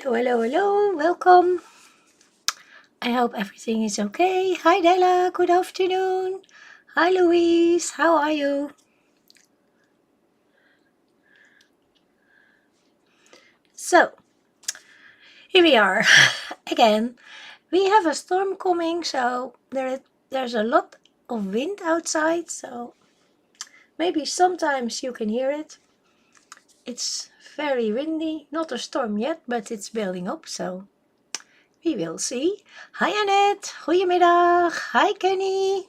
Hello, hello, hello, welcome. I hope everything is okay. Hi Della, good afternoon. Hi Louise, how are you? So, here we are again. We have a storm coming, so there's a lot of wind outside, so maybe sometimes you can hear it. It's very windy, not a storm yet, but it's building up, so we will see. Hi Annette, goedemiddag. Hi Kenny.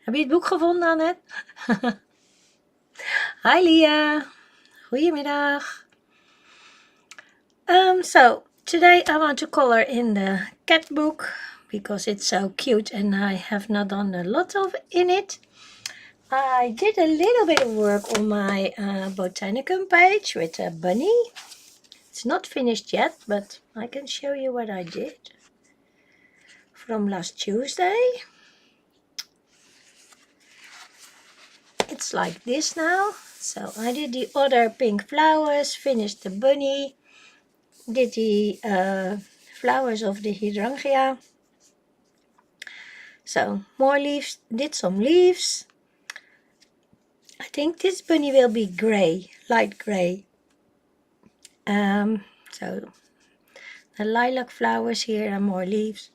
Heb je het boek gevonden, Annette? Hi Leah, goedemiddag. So today I want to color in the cat book because it's so cute and I have not done a lot of in it. I did a little bit of work on my botanicum page with a bunny. It's not finished yet, but I can show you what I did from last Tuesday. It's like this now. So I did the other pink flowers, finished the bunny, did the flowers of the hydrangea. So more leaves, did some leaves. I think this bunny will be gray, light gray. So the lilac flowers here and more leaves.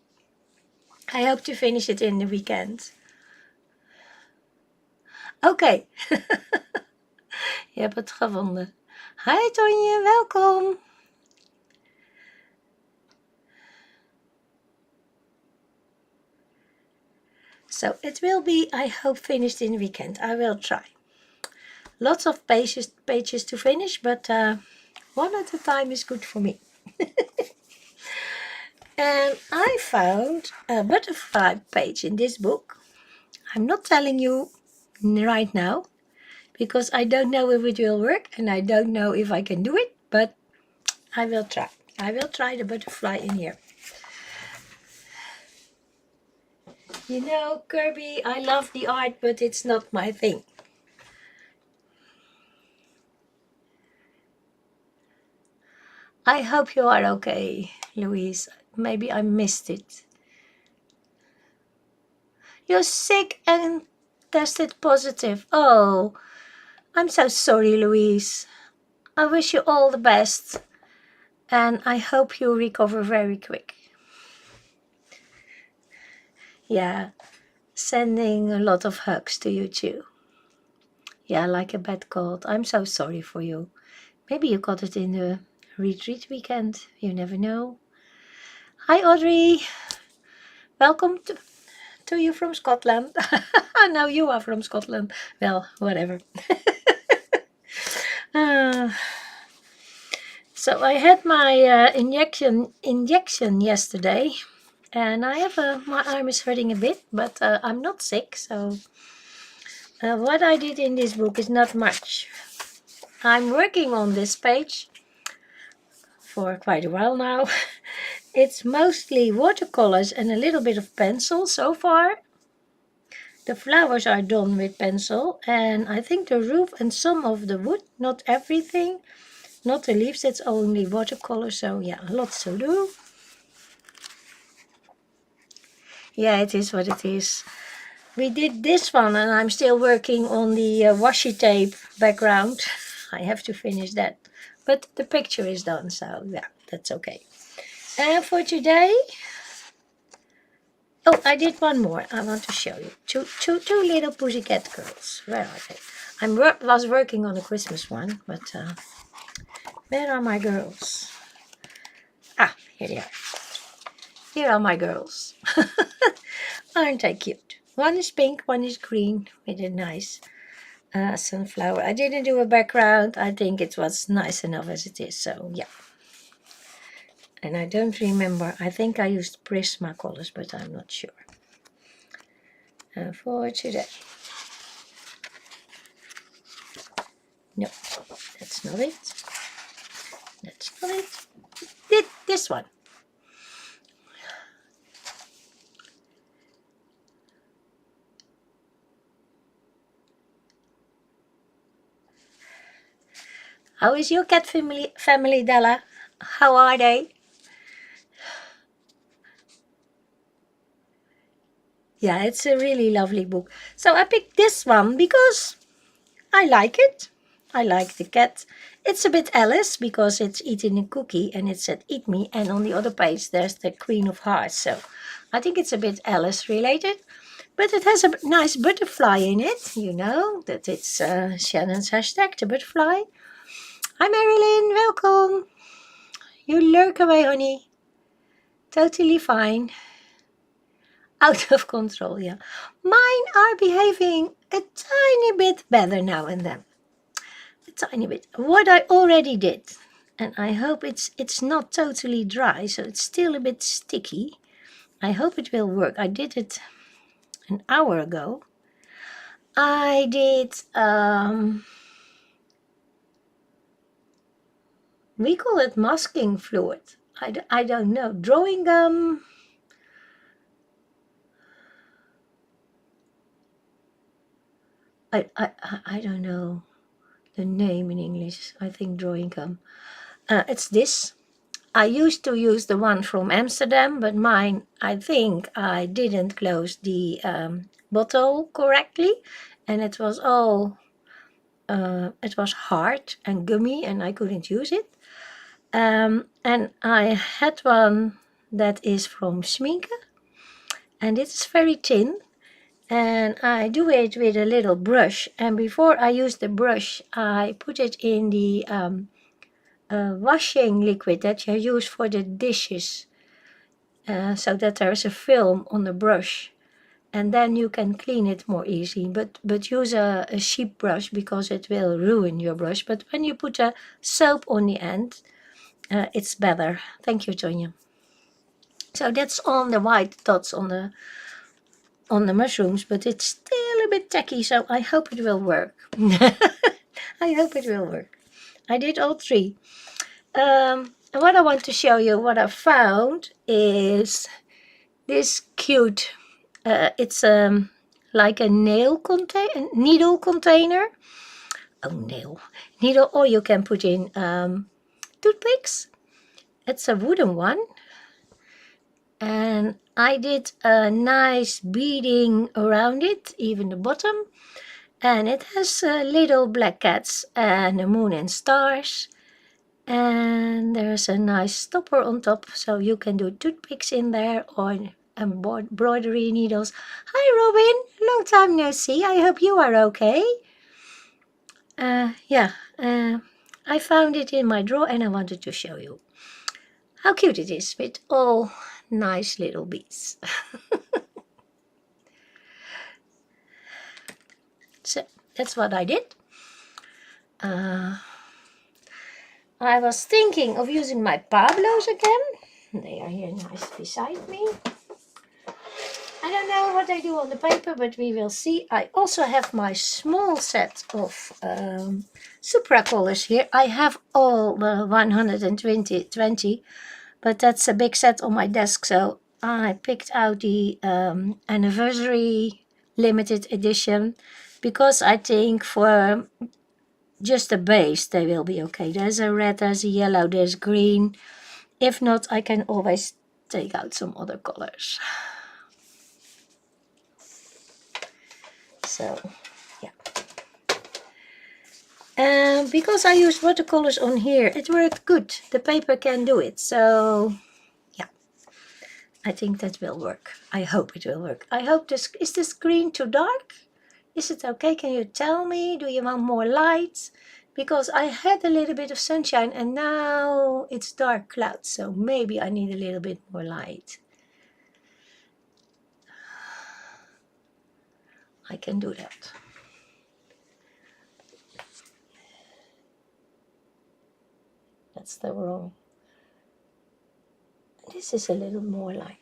I hope to finish it in the weekend. Oké. Je hebt het gevonden. Hi Tonje, welkom. So it will be, I hope, finished in the weekend. I will try. Lots of pages to finish, but one at a time is good for me. And I found a butterfly page in this book. I'm not telling you right now because I don't know if it will work and I don't know if I can do it, but I will try. I will try the butterfly in here. You know, Kirby, I love the art, but it's not my thing. I hope you are okay, Louise. Maybe I missed it. You're sick and tested positive. Oh, I'm so sorry, Louise. I wish you all the best. And I hope you recover very quick. Yeah, sending a lot of hugs to you too. Yeah, like a bad cold. I'm so sorry for you. Maybe you got it in the retreat weekend. You never know. Hi, Audrey. Welcome to you from Scotland. No, you are from Scotland. Well, whatever. So I had my injection yesterday, and I have my arm is hurting a bit, but I'm not sick. So what I did in this book is not much. I'm working on this page for quite a while now. It's mostly watercolors and a little bit of pencil so far. The flowers are done with pencil, and I think the roof and some of the wood, not everything, not the leaves, it's only watercolor, so yeah, lots to do. Yeah, it is what it is. We did this one, and I'm still working on the washi tape background. I have to finish that, but the picture is done, so yeah, that's okay. And for today, oh, I did one more. I want to show you two little pussycat girls. Where are they? I was working on a Christmas one, but where are my girls? Ah, here they are. Here are my girls. Aren't they cute? One is pink, one is green with a nice sunflower. I didn't do a background. I think it was nice enough as it is. So yeah. And I don't remember. I think I used Prismacolors, but I'm not sure. For today. No, that's not it. That's not it. This one. How is your cat family, Della? How are they? Yeah, it's a really lovely book. So I picked this one because I like it. I like the cat. It's a bit Alice because it's eating a cookie and it said eat me. And on the other page there's the Queen of Hearts. So I think it's a bit Alice related. But it has a nice butterfly in it. You know that it's Shannon's hashtag, the butterfly. Hi Marilyn, welcome. You lurk away, honey. Totally fine. Out of control, yeah. Mine are behaving a tiny bit better now and then. A tiny bit. What I already did, and I hope it's not totally dry, so it's still a bit sticky. I hope it will work. I did it an hour ago. I did, we call it masking fluid. I don't know. Drawing gum. I don't know the name in English. I think drawing gum. It's this. I used to use the one from Amsterdam, but mine, I think I didn't close the bottle correctly, and it was all, it was hard and gummy, and I couldn't use it. And I had one that is from Schminke, and it's very thin, and I do it with a little brush. And before I use the brush, I put it in the washing liquid that you use for the dishes, so that there is a film on the brush, and then you can clean it more easy. But use a cheap brush because it will ruin your brush. But when you put a soap on the end, it's better. Thank you, Tonya. So that's on the white dots on the mushrooms, but it's still a bit tacky, so I hope it will work. I hope it will work. I did all three. And what I want to show you, what I found, is this cute. It's like a needle container. Oh, needle, or you can put in toothpicks. It's a wooden one. And I did a nice beading around it, even the bottom. And it has little black cats and a moon and stars. And there's a nice stopper on top, so you can do toothpicks in there or embroidery needles. Hi Robin, long time no see. I hope you are okay. I found it in my drawer and I wanted to show you how cute it is with all nice little beads. So that's what I did. I was thinking of using my Pablos again. They are here nice beside me. I don't know what I do on the paper, but we will see. I also have my small set of Supra colors here. I have all the 120, but that's a big set on my desk, so I picked out the anniversary limited edition because I think for just a base they will be okay. There's a red, there's a yellow, there's green. If not, I can always take out some other colors. So, yeah. Because I used watercolors on here, it worked good. The paper can do it. So, yeah. I think that will work. I hope it will work. I hope this... Is the screen too dark? Is it okay? Can you tell me? Do you want more light? Because I had a little bit of sunshine and now it's dark clouds. So maybe I need a little bit more light. I can do that. that's the wrong. This is a little more light.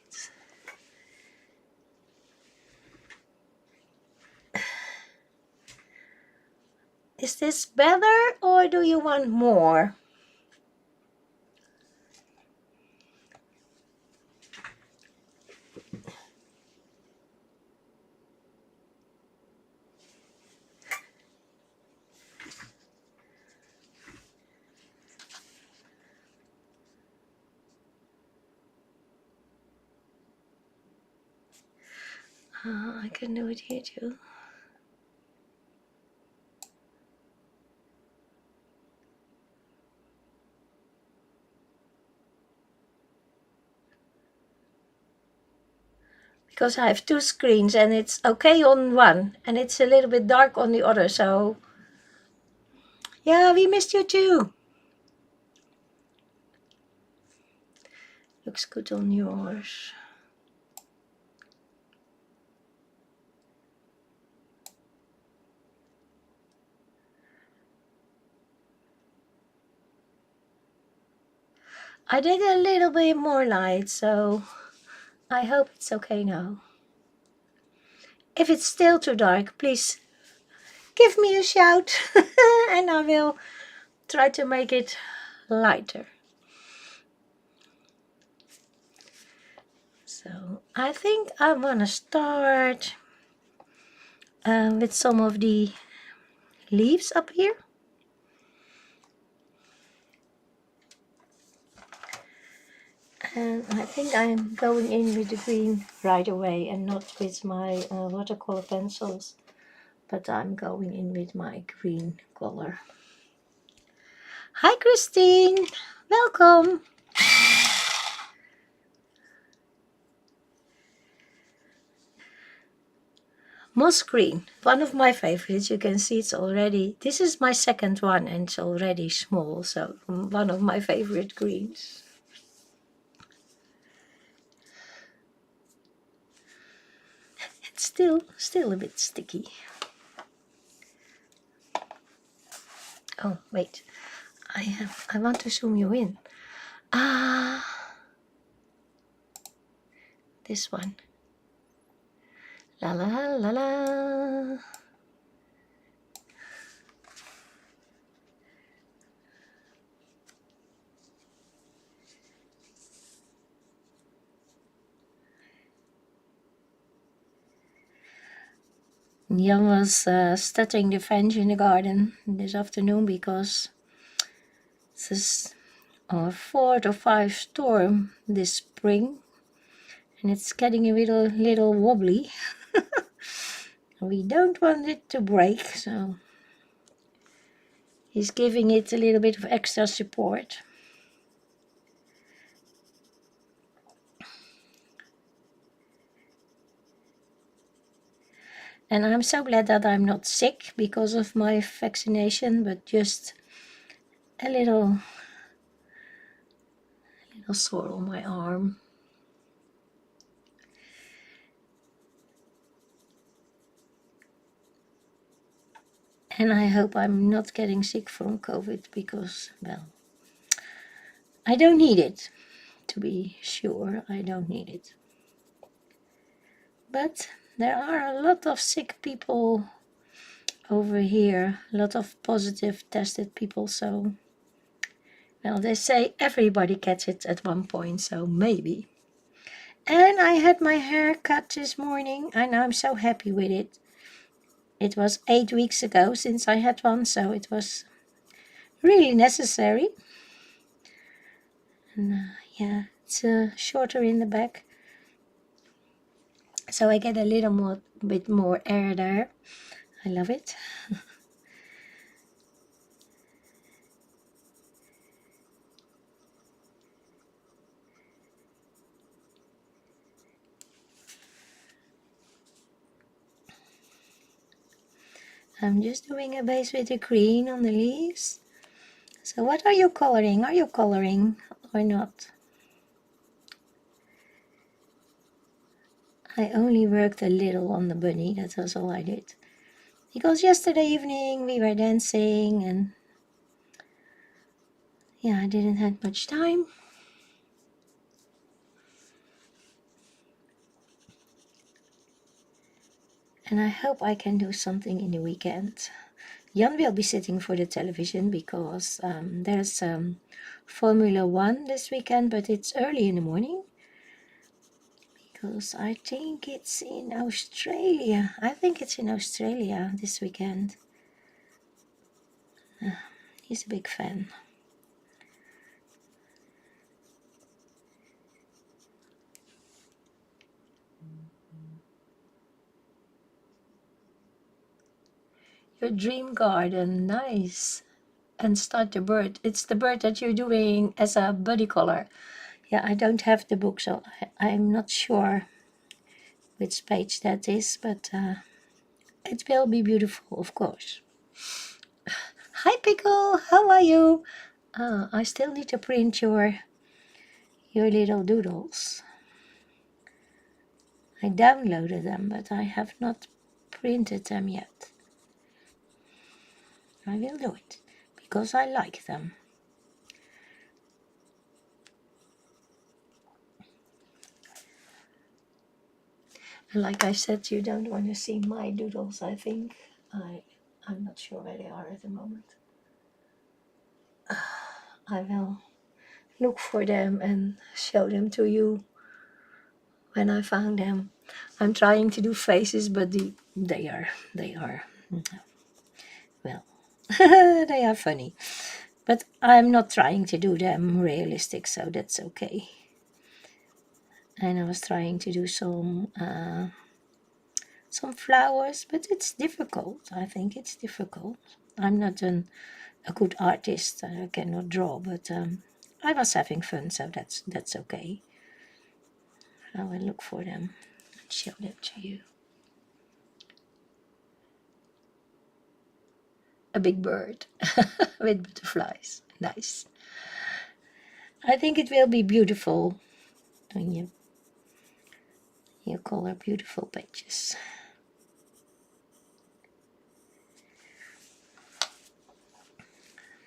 Is this better or do you want more? I can do it here too. Because I have two screens and it's okay on one and it's a little bit dark on the other, so yeah, we missed you too. Looks good on yours. I did a little bit more light, so I hope it's okay now. If it's still too dark, please give me a shout and I will try to make it lighter. So I think I want to start with some of the leaves up here. And I think I'm going in with the green right away and not with my watercolor pencils, but I'm going in with my green color. Hi Christine, welcome. Moss green, one of my favorites. You can see it's already, this is my second one and it's already small, so one of my favorite greens. It's still a bit sticky. Oh wait, I want to zoom you in. This one. La la la la. Jan was studying the French in the garden this afternoon because it's a 4 to 5 storm this spring and it's getting a little wobbly. We don't want it to break, so he's giving it a little bit of extra support. And I'm so glad that I'm not sick because of my vaccination, but just a little sore on my arm. And I hope I'm not getting sick from COVID because, well, I don't need it. To be sure, I don't need it. But there are a lot of sick people over here, a lot of positive tested people, so, well, they say everybody gets it at one point, so maybe. And I had my hair cut this morning and I'm so happy with it. It was 8 weeks ago since I had one, so it was really necessary. And yeah, it's shorter in the back, so I get a little bit more air there. I love it. I'm just doing a base with the green on the leaves. So what are you coloring? Are you coloring or not? I only worked a little on the bunny, that was all I did. Because yesterday evening we were dancing and Yeah, I didn't have much time. And I hope I can do something in the weekend. Jan will be sitting for the television because there's Formula One this weekend, but it's early in the morning. Because I think it's in Australia. I think it's in Australia this weekend. He's a big fan. Your dream garden, nice. And start the bird. It's the bird that you're doing as a body color. Yeah, I don't have the book, so I'm not sure which page that is, but it will be beautiful, of course. Hi, Pickle. How are you? I still need to print your little doodles. I downloaded them, but I have not printed them yet. I will do it because I like them. And like I said, you don't want to see my doodles, I think. I'm not sure where they are at the moment. I will look for them and show them to you when I found them. I'm trying to do faces, but they are well, they are funny. But I'm not trying to do them realistic, so that's okay. And I was trying to do some flowers, but it's difficult. I think it's difficult. I'm not a good artist. I cannot draw, but I was having fun, so that's okay. I will look for them and show them to you. A big bird with butterflies. Nice. I think it will be beautiful when you color beautiful pages.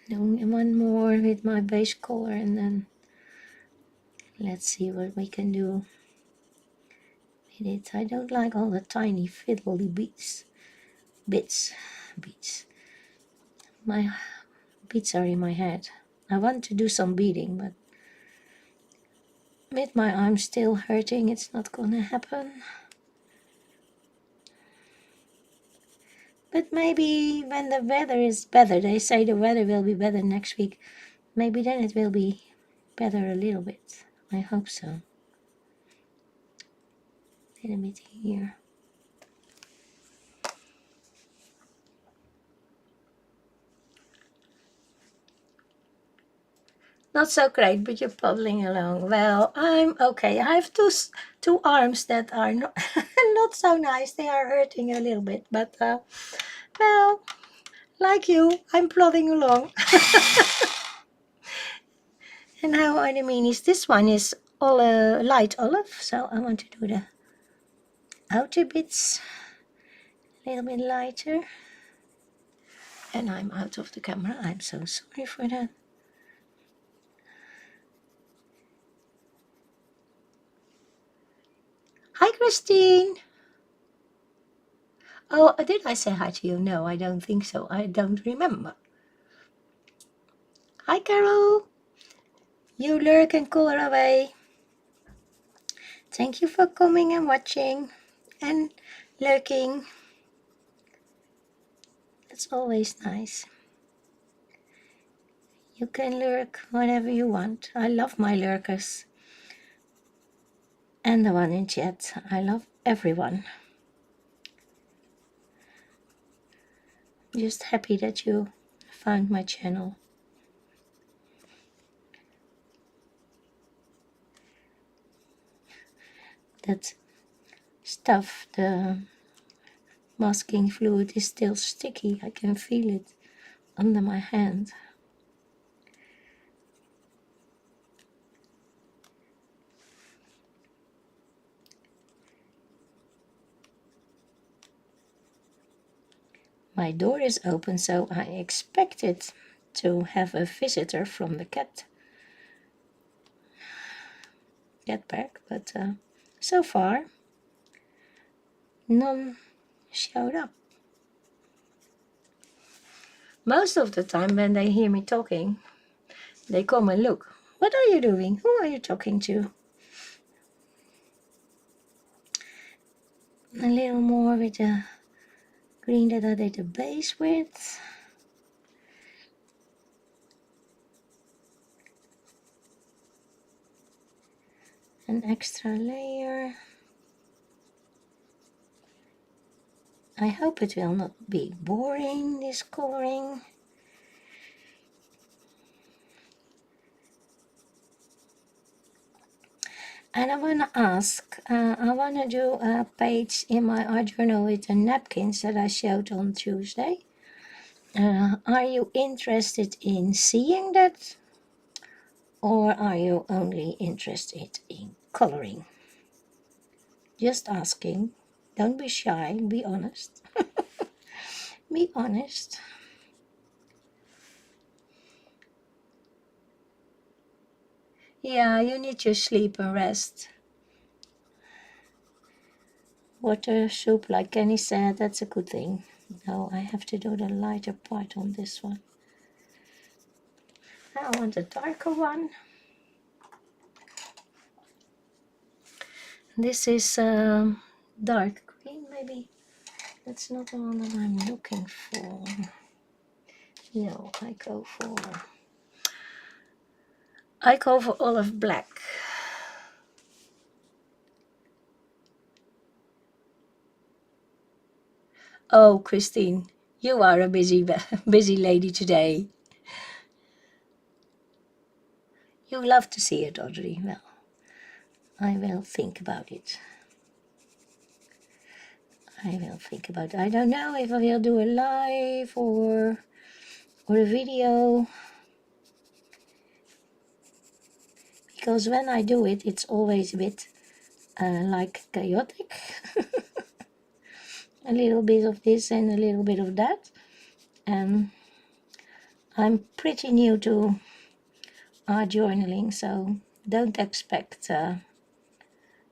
Doing one more with my base color, and then let's see what we can do with it. I don't like all the tiny fiddly bits. My beats are in my head. I want to do some beading, but with my arm still hurting, it's not gonna happen. But maybe when the weather is better, they say the weather will be better next week, maybe then it will be better a little bit. I hope so. A little bit here. Not so great, but you're puddling along. Well, I'm okay. I have two arms that are not not so nice. They are hurting a little bit, but well, like you, I'm plodding along. And how I mean is this one is all light olive, so I want to do the outer bits a little bit lighter. And I'm out of the camera. I'm so sorry for that. Hi, Christine. Oh, did I say hi to you? No, I don't think so. I don't remember. Hi, Carol. You lurk and color away. Thank you for coming and watching and lurking. It's always nice. You can lurk whatever you want. I love my lurkers. And the one in chat. I love everyone. Just happy that you found my channel. That stuff, the masking fluid is still sticky. I can feel it under my hand. My door is open, so I expect it to have a visitor from the cat park, but so far none showed up. Most of the time when they hear me talking, they come and look. What are you doing? Who are you talking to? A little more with the green that I did the base with. An extra layer. I hope it will not be boring, this coloring. And I want to ask, I want to do a page in my art journal with the napkins that I showed on Tuesday. Are you interested in seeing that? Or are you only interested in coloring? Just asking. Don't be shy, be honest. Be honest. Yeah, you need your sleep and rest. Water, soup, like Kenny said, that's a good thing. No, I have to do the lighter part on this one. Now I want a darker one. This is dark green, maybe. That's not the one that I'm looking for. No, I go for olive black. Oh, Christine, you are a busy lady today. You love to see it, Audrey. Well, I will think about it. I don't know if I will do a live or a video. Because when I do it, it's always a bit like chaotic. A little bit of this and a little bit of that. And I'm pretty new to art journaling, so don't expect a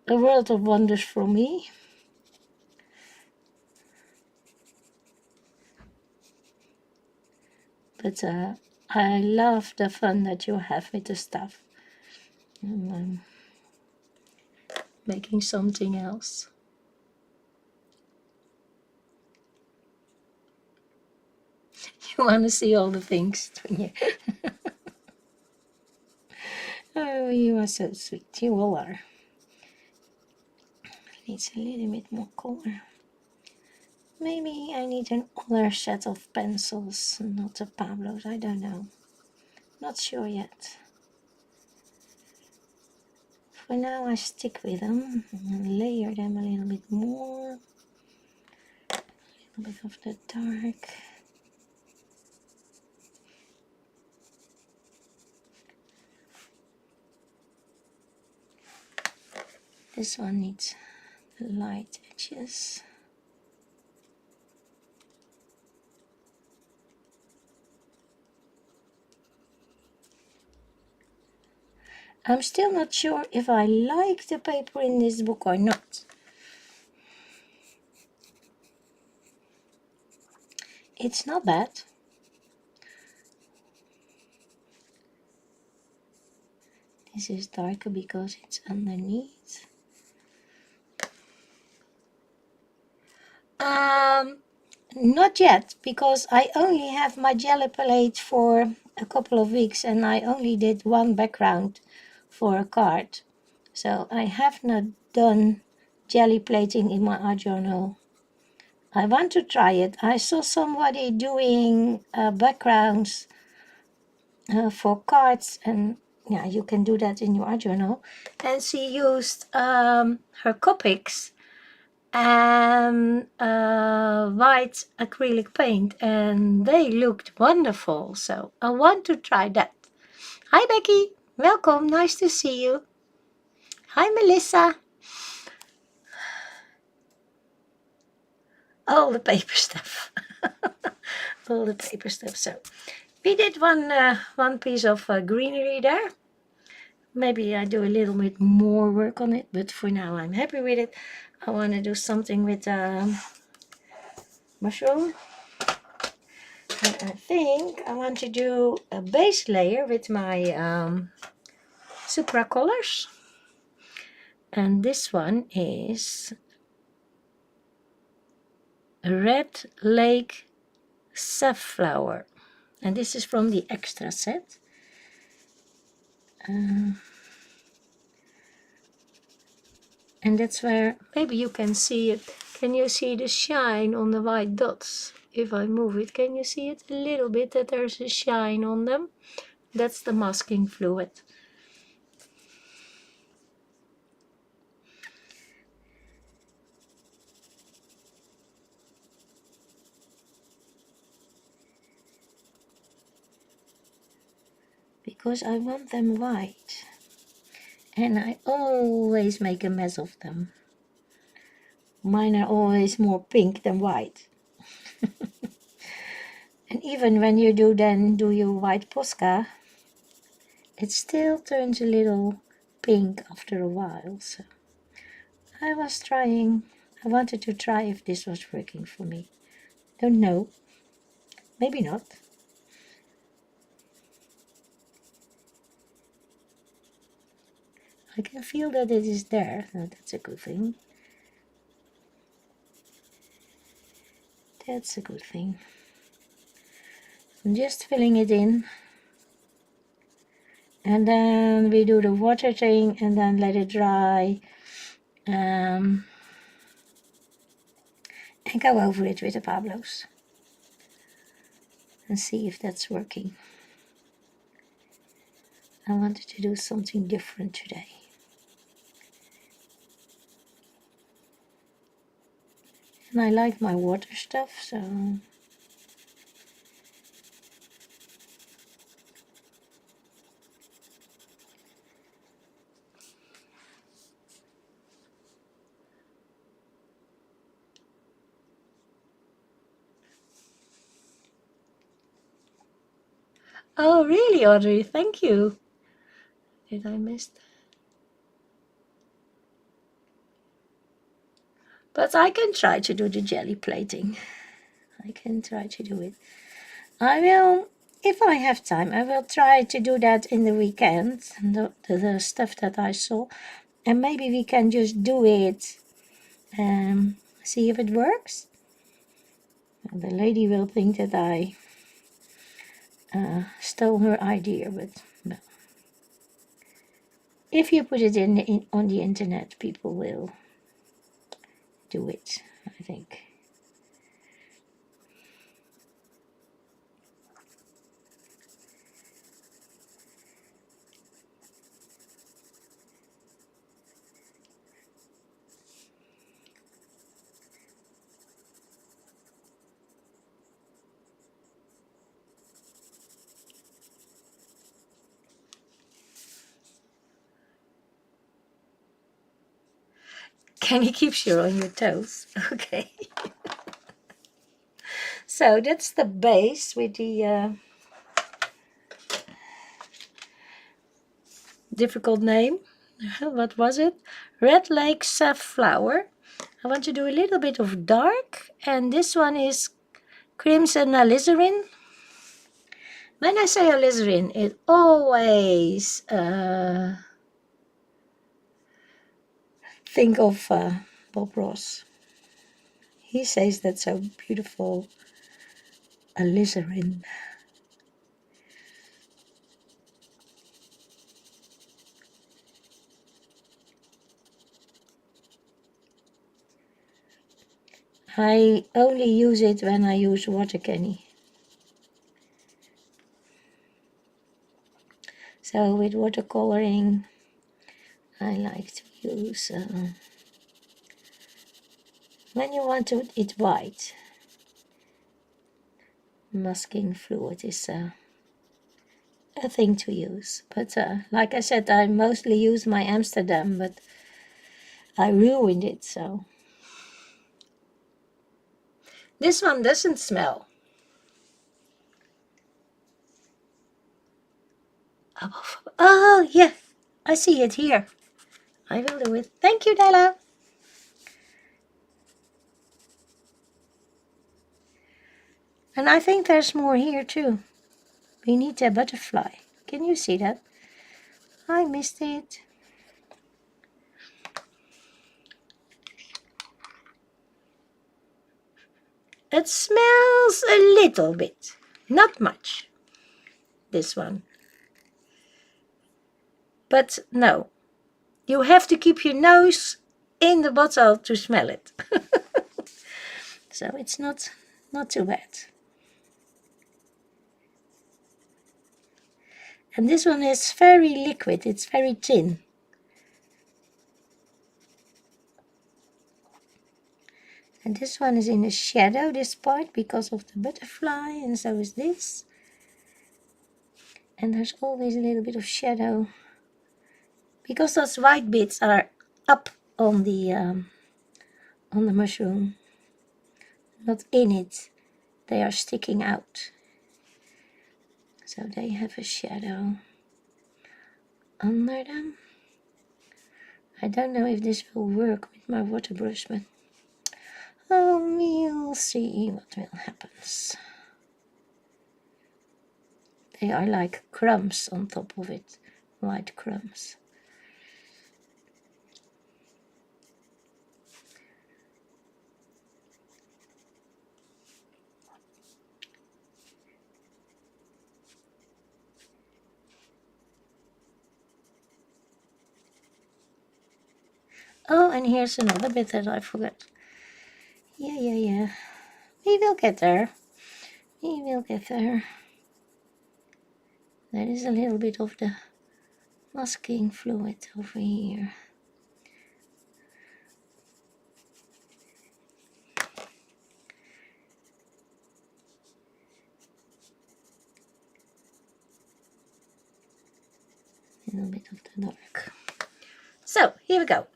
world of wonders from me. But I love the fun that you have with the stuff. And making something else. You want to see all the things, don't you? Oh, you are so sweet. You all are. Needs a little bit more color. Maybe I need another set of pencils, not the Pablos. I don't know. Not sure yet. For now, I stick with them and layer them a little bit more. A little bit of the dark. This one needs the light edges. I'm still not sure if I like the paper in this book or not. It's not bad. This is darker because it's underneath. Not yet, because I only have my jelly palette for a couple of weeks and I only did one background for a card. So I have not done jelly plating in my art journal. I want to try it. I saw somebody doing backgrounds for cards, and yeah, you can do that in your art journal. And she used her Copics and white acrylic paint, and they looked wonderful. So I want to try that. Hi Becky, welcome, nice to see you. Hi Melissa. All the paper stuff. All the paper stuff. So We did one piece of greenery there. Maybe I do a little bit more work on it, but for now I'm happy with it. I want to do something with mushroom. And I think I want to do a base layer with my Supra colors. And this one is a Red Lake Safflower. And this is from the extra set. And that's where maybe you can see it. Can you see the shine on the white dots? If I move it, can you see it a little bit that there's a shine on them? That's the masking fluid. Because I want them white. And I always make a mess of them. Mine are always more pink than white. And even when you do your white Posca, it still turns a little pink after a while. So I wanted to try if this was working for me. Don't know. Maybe not. I can feel that it is there. Oh, that's a good thing. That's a good thing. I'm just filling it in. And then we do the water thing and then let it dry. And go over it with the Pablos. And see if that's working. I wanted to do something different today. And I like my water stuff, so... Oh, really, Audrey? Thank you. Did I miss that? But I can try to do the jelly plating. I can try to do it. I will, if I have time, I will try to do that in the weekend. The stuff that I saw. And maybe we can just do it. See if it works. And the lady will think that I stole her idea, but no. If you put it on the internet, people will do it, I think. Kenny keeps you on your toes. Okay. So that's the base with the difficult name. What was it? Red Lake Safflower. I want to do a little bit of dark. And this one is Crimson Alizarin. When I say alizarin, it always think of Bob Ross. He says that's so beautiful, alizarin. I only use it when I use water candy. So with watercoloring, I like to use, when you want it white, masking fluid is a thing to use. But like I said, I mostly use my Amsterdam, but I ruined it, so. This one doesn't smell. Above. Oh, yeah. I see it here. I will do it. Thank you, Della. And I think there's more here too. We need a butterfly. Can you see that? I missed it. It smells a little bit. Not much. This one. But no. You have to keep your nose in the bottle to smell it. So it's not too bad. And this one is very liquid. It's very thin. And this one is in the shadow, this part, because of the butterfly, and so is this. And there's always a little bit of shadow, because those white bits are up on the mushroom, not in it. They are sticking out. So they have a shadow under them. I don't know if this will work with my water brush, but we'll see what will happen. They are like crumbs on top of it, white crumbs. Oh, and here's another bit that I forgot. Yeah. We will get there. We will get there. There is a little bit of the masking fluid over here. A little bit of the dark. So, here we go.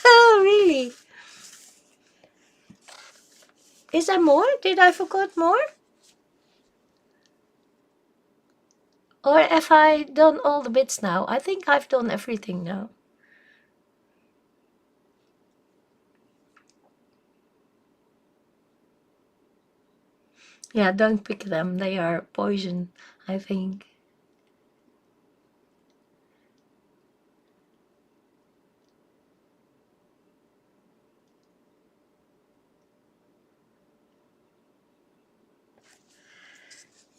Oh, really? Is there more? Did I forget more? Or have I done all the bits now? I think I've done everything now. Yeah, don't pick them. They are poison, I think.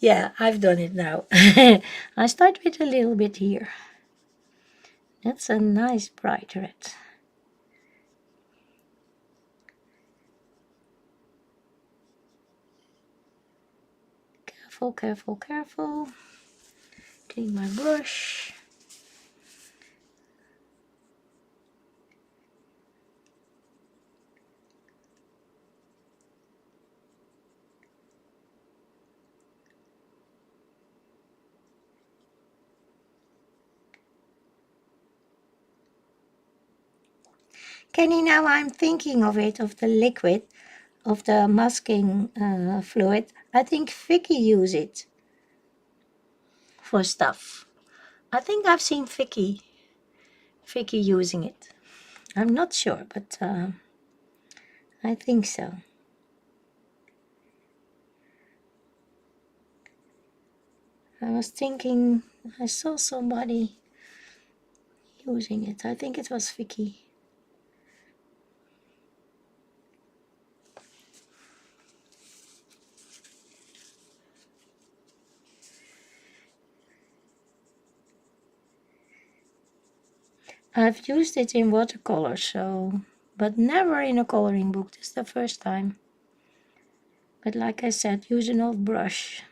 Yeah, I've done it now. I start with a little bit here. That's a nice bright red. Careful, careful, careful. Clean my brush. Kenny, now I'm thinking of it, of the liquid, of the masking fluid. I think Vicky used it for stuff. I think I've seen Vicky using it. I'm not sure, but I think so. I was thinking I saw somebody using it. I think it was Vicky. I've used it in watercolor, but never in a coloring book. This is the first time. But like I said, use an old brush,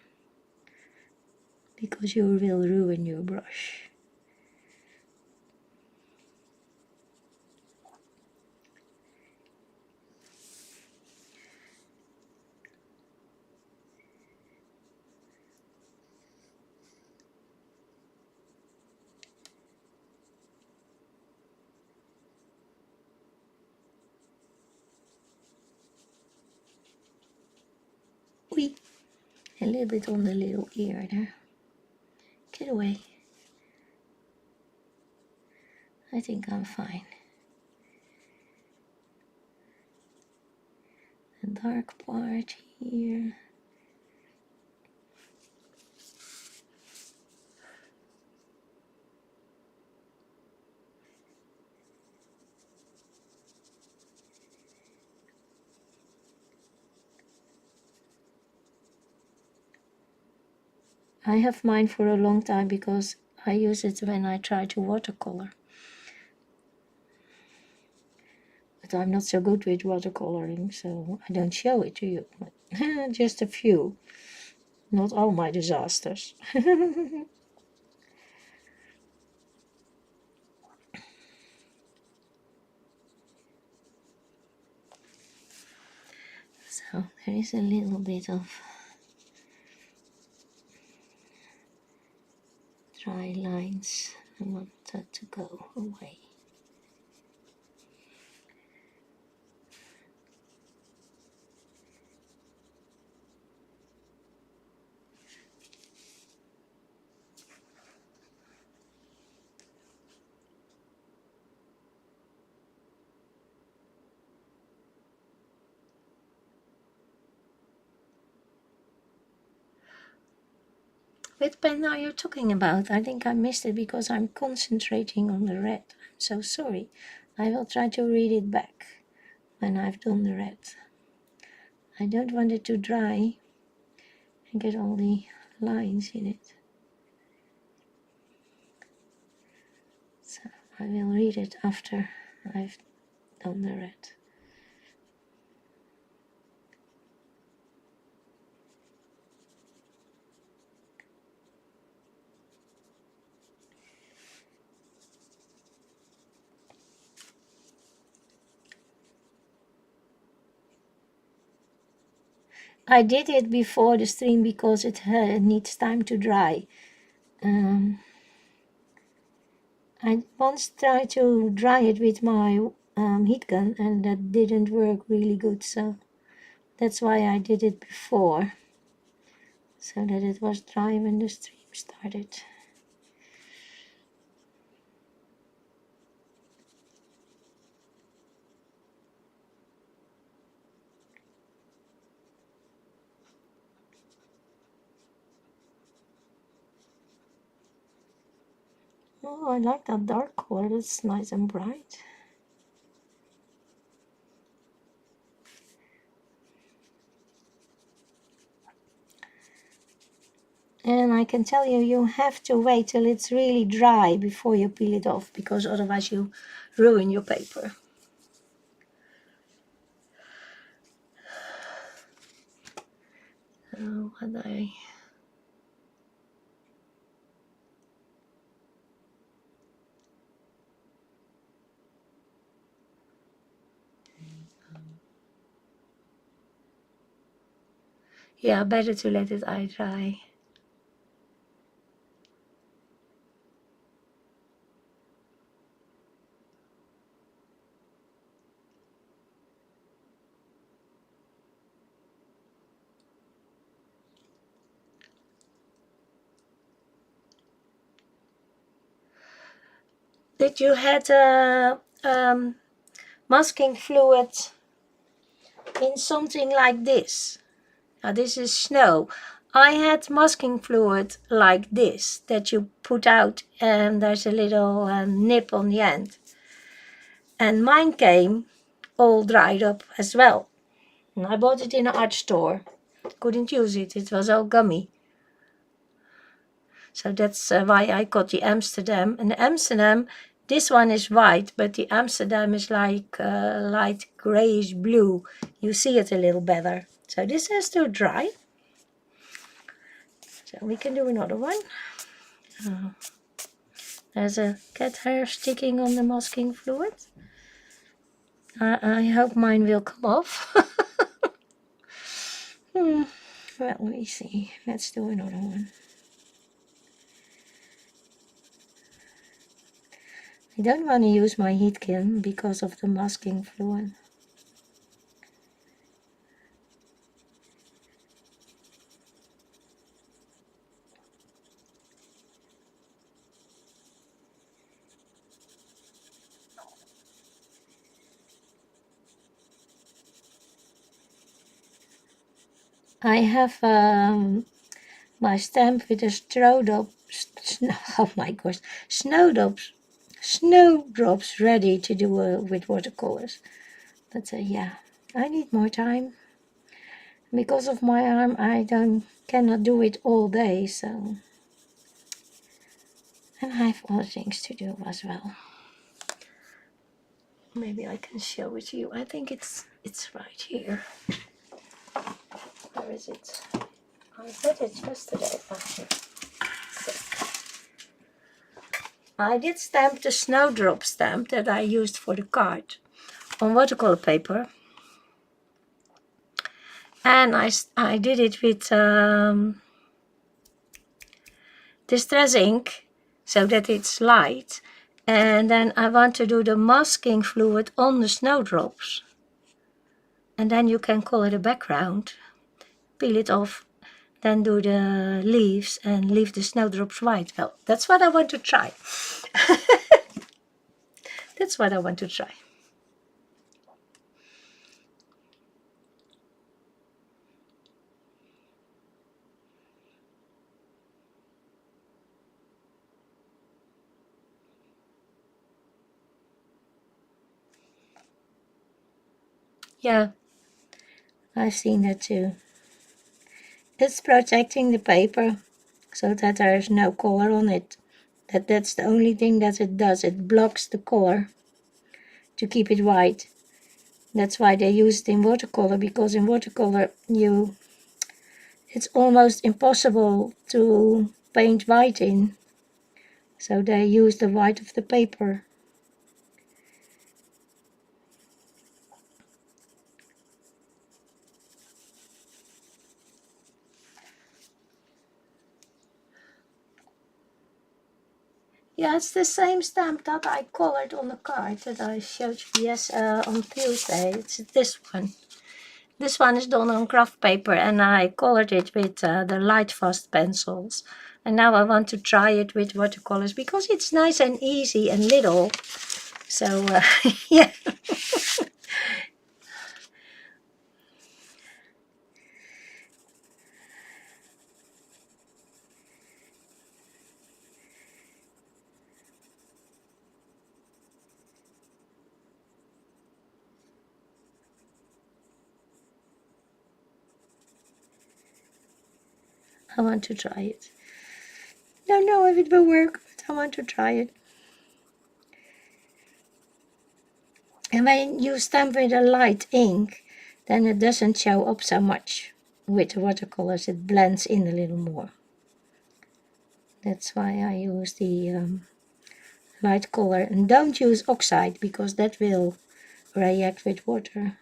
because you will ruin your brush. Oei, a little bit on the little ear there. Get away. I think I'm fine. The dark part here. I have mine for a long time because I use it when I try to watercolor. But I'm not so good with watercoloring, so I don't show it to you. But just a few, not all my disasters. So there is a little bit of dry lines. I want that to go away. Which pen are you talking about? I think I missed it because I'm concentrating on the red. I'm so sorry. I will try to read it back when I've done the red. I don't want it to dry and get all the lines in it. So I will read it after I've done the red. I did it before the stream because it needs time to dry. I once tried to dry it with my heat gun and that didn't work really good, so that's why I did it before, so that it was dry when the stream started. Oh, I like that dark color, it's nice and bright. And I can tell you, you have to wait till it's really dry before you peel it off, because otherwise you ruin your paper. So what yeah, better to let it eye dry. Did you had masking fluid in something like this? Now this is snow. I had masking fluid like this that you put out and there's a little nip on the end. And mine came all dried up as well. And I bought it in an art store. Couldn't use it, it was all gummy. So that's why I got the Amsterdam. And the Amsterdam, this one is white, but the Amsterdam is like light grayish blue. You see it a little better. So this has to dry. So we can do another one. There's a cat hair sticking on the masking fluid. I hope mine will come off. Well, let me see. Let's do another one. I don't want to use my heat gun because of the masking fluid. I have my stamp with a oh my gosh, snowdrops ready to do with watercolors. But yeah, I need more time. Because of my arm, I cannot do it all day, so. And I have other things to do as well. Maybe I can show it to you. I think it's right here. Where is it? I had it yesterday. I did stamp the snowdrop stamp that I used for the card on watercolor paper. And I did it with distress ink so that it's light. And then I want to do the masking fluid on the snowdrops. And then you can color the background, peel it off, then do the leaves and leave the snowdrops white. Well, that's what I want to try. That's what I want to try. Yeah, I've seen that too. It's protecting the paper so that there is no color on it. That's the only thing that it does. It blocks the color to keep it white. That's why they use it in watercolor, because in watercolor it's almost impossible to paint white in. So they use the white of the paper. Yeah, it's the same stamp that I colored on the card that I showed you on Tuesday. It's this one. This one is done on craft paper, and I colored it with the light fast pencils. And now I want to try it with watercolors because it's nice and easy and little. So yeah. I want to try it. Don't know if it will work, but I want to try it. And when you stamp with a light ink, then it doesn't show up so much. With the watercolors, it blends in a little more. That's why I use the light color. And don't use oxide, because that will react with water.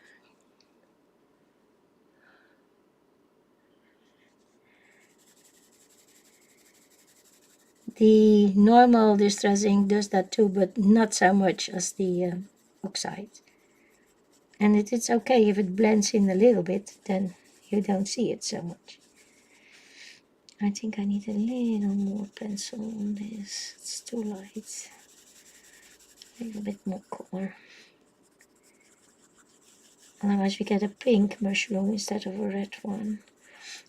The normal distress ink does that too, but not so much as the oxide. And it's okay if it blends in a little bit, then you don't see it so much. I think I need a little more pencil on this. It's too light. A little bit more color. Otherwise we get a pink mushroom instead of a red one.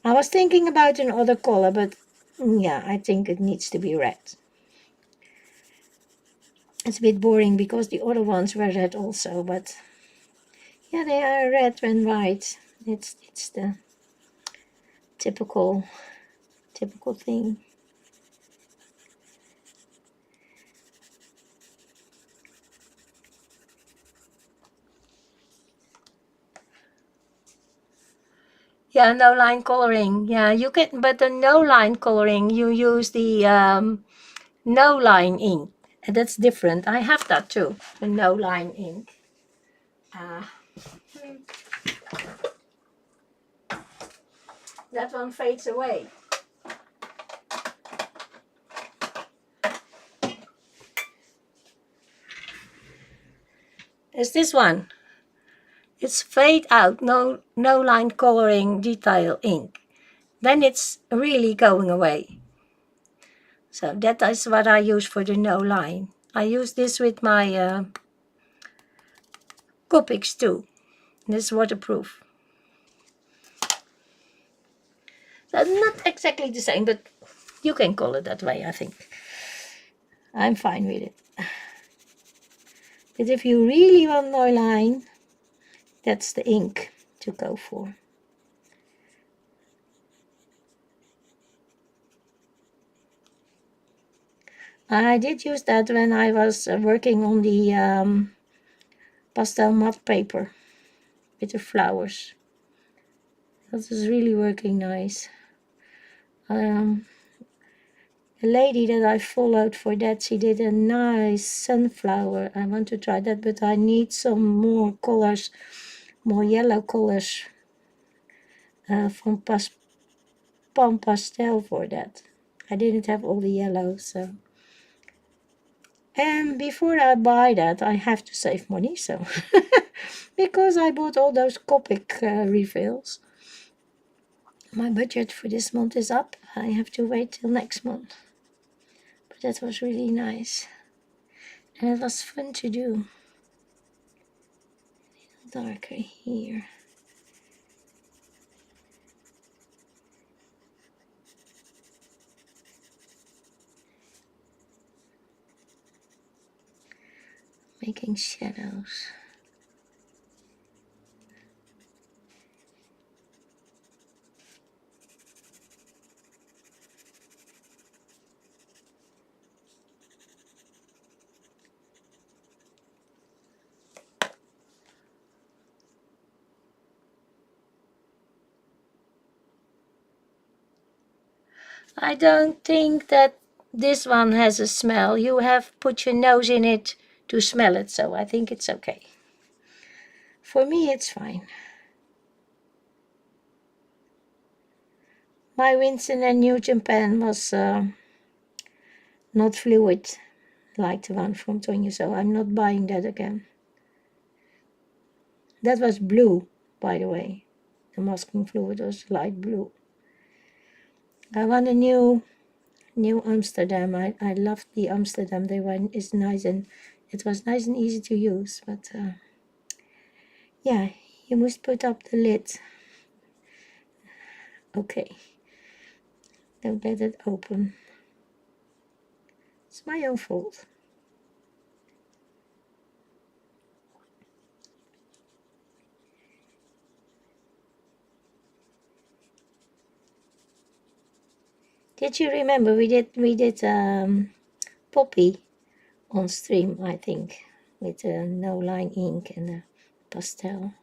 I was thinking about another color, but yeah, I think it needs to be red. It's a bit boring because the other ones were red also, but yeah, they are red and white. It's the typical thing. Yeah, no line coloring. Yeah, you can, but the no line coloring, you use the no line ink. And that's different. I have that too, the no line ink. That one fades away. It's this one. It's fade out, no line coloring detail ink. Then it's really going away. So that is what I use for the no line. I use this with my Copics too. This is waterproof. Not exactly the same, but you can call it that way, I think. I'm fine with it. But if you really want no line, that's the ink to go for. I did use that when I was working on the pastel matte paper with the flowers. That was really working nice. A lady that I followed for that, she did a nice sunflower. I want to try that, but I need some more colors, more yellow colors from Palm Pastel for that. I didn't have all the yellow, so. And before I buy that, I have to save money, so. Because I bought all those Copic refills. My budget for this month is up. I have to wait till next month. But that was really nice. And it was fun to do. A little darker here. Making shadows. I don't think that this one has a smell. You have put your nose in it to smell it, so I think it's okay. For me, it's fine. My Winston & Newton pen was not fluid like the one from Tonja, so I'm not buying that again. That was blue, by the way. The masking fluid was light blue. I want a new Amsterdam. I loved the Amsterdam. They were is nice, and it was nice and easy to use. But yeah, you must put up the lid. Okay. Don't let it open. It's my own fault. Did you remember we did Poppy on stream, I think, with no line ink and a pastel.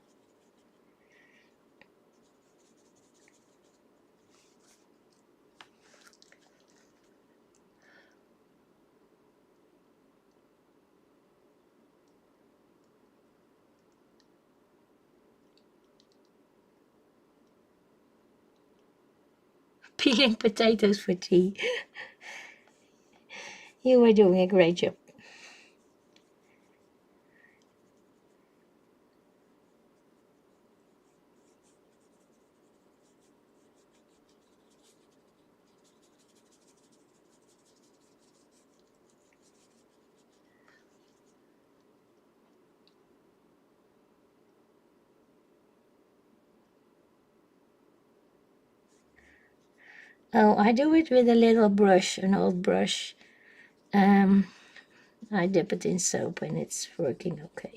Peeling potatoes for tea. You were doing a great job. Oh, I do it with a little brush, an old brush. I dip it in soap and it's working okay.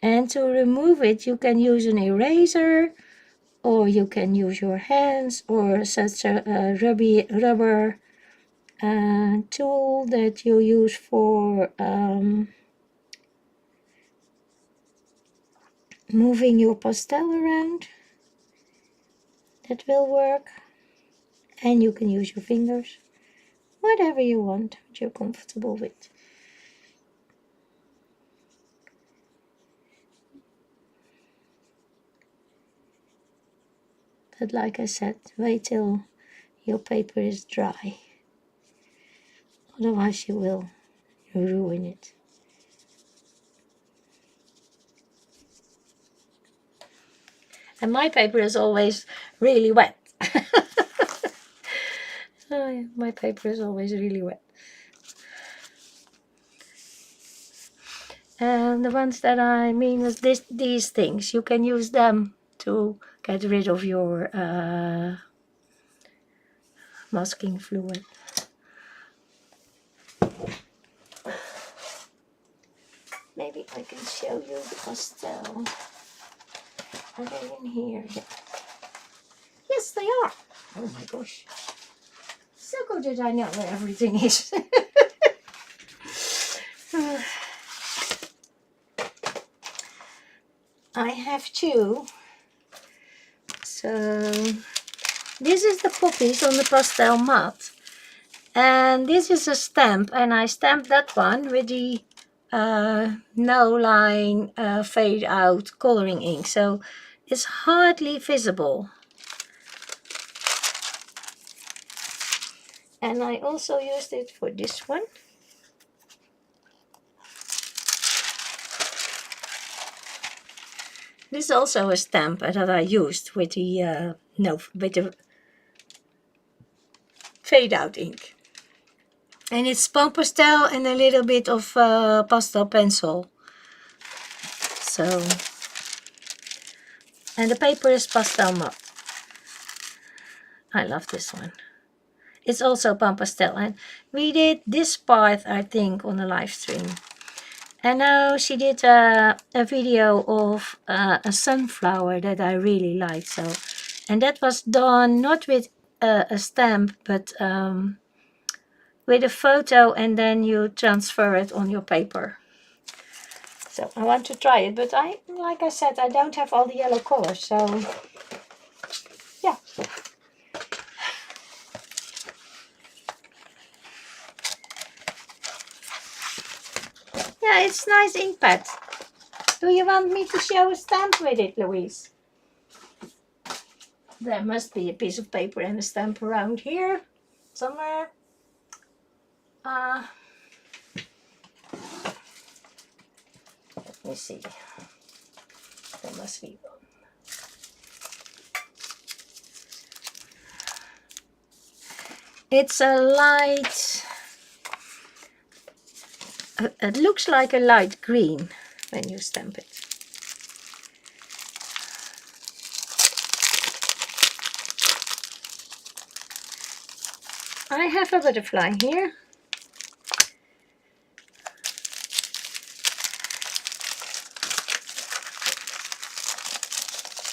And to remove it, you can use an eraser, or you can use your hands, or such a rubber tool that you use for moving your pastel around. That will work. And you can use your fingers, whatever you want, what you're comfortable with. But like I said, wait till your paper is dry. Otherwise you will ruin it. And my paper is always really wet. Oh, yeah, my paper is always really wet. And the ones that I mean was these things. You can use them to get rid of your masking fluid. Maybe I can show you the pastel. Are they in here? Yeah. Yes, they are. Oh my gosh. So good that I know where everything is. I have two. So this is the poppies on the pastel mat. And this is a stamp, and I stamped that one with the no line fade out coloring ink, so it's hardly visible. And I also used it for this one. This is also a stamp that I used with the with the fade out ink. And it's palm pastel and a little bit of pastel pencil. So, and the paper is pastel matte. I love this one. It's also palm pastel, and we did this part, I think, on a live stream. And now she did a video of a sunflower that I really liked. So, and that was done not with a stamp, but with a photo, and then you transfer it on your paper. So I want to try it, but like I said, I don't have all the yellow colors, so yeah. Yeah, it's nice ink pad. Do you want me to show a stamp with it, Louise? There must be a piece of paper and a stamp around here somewhere. Let me see. There must be one. It's a light, it looks like a light green when you stamp it. I have a butterfly here.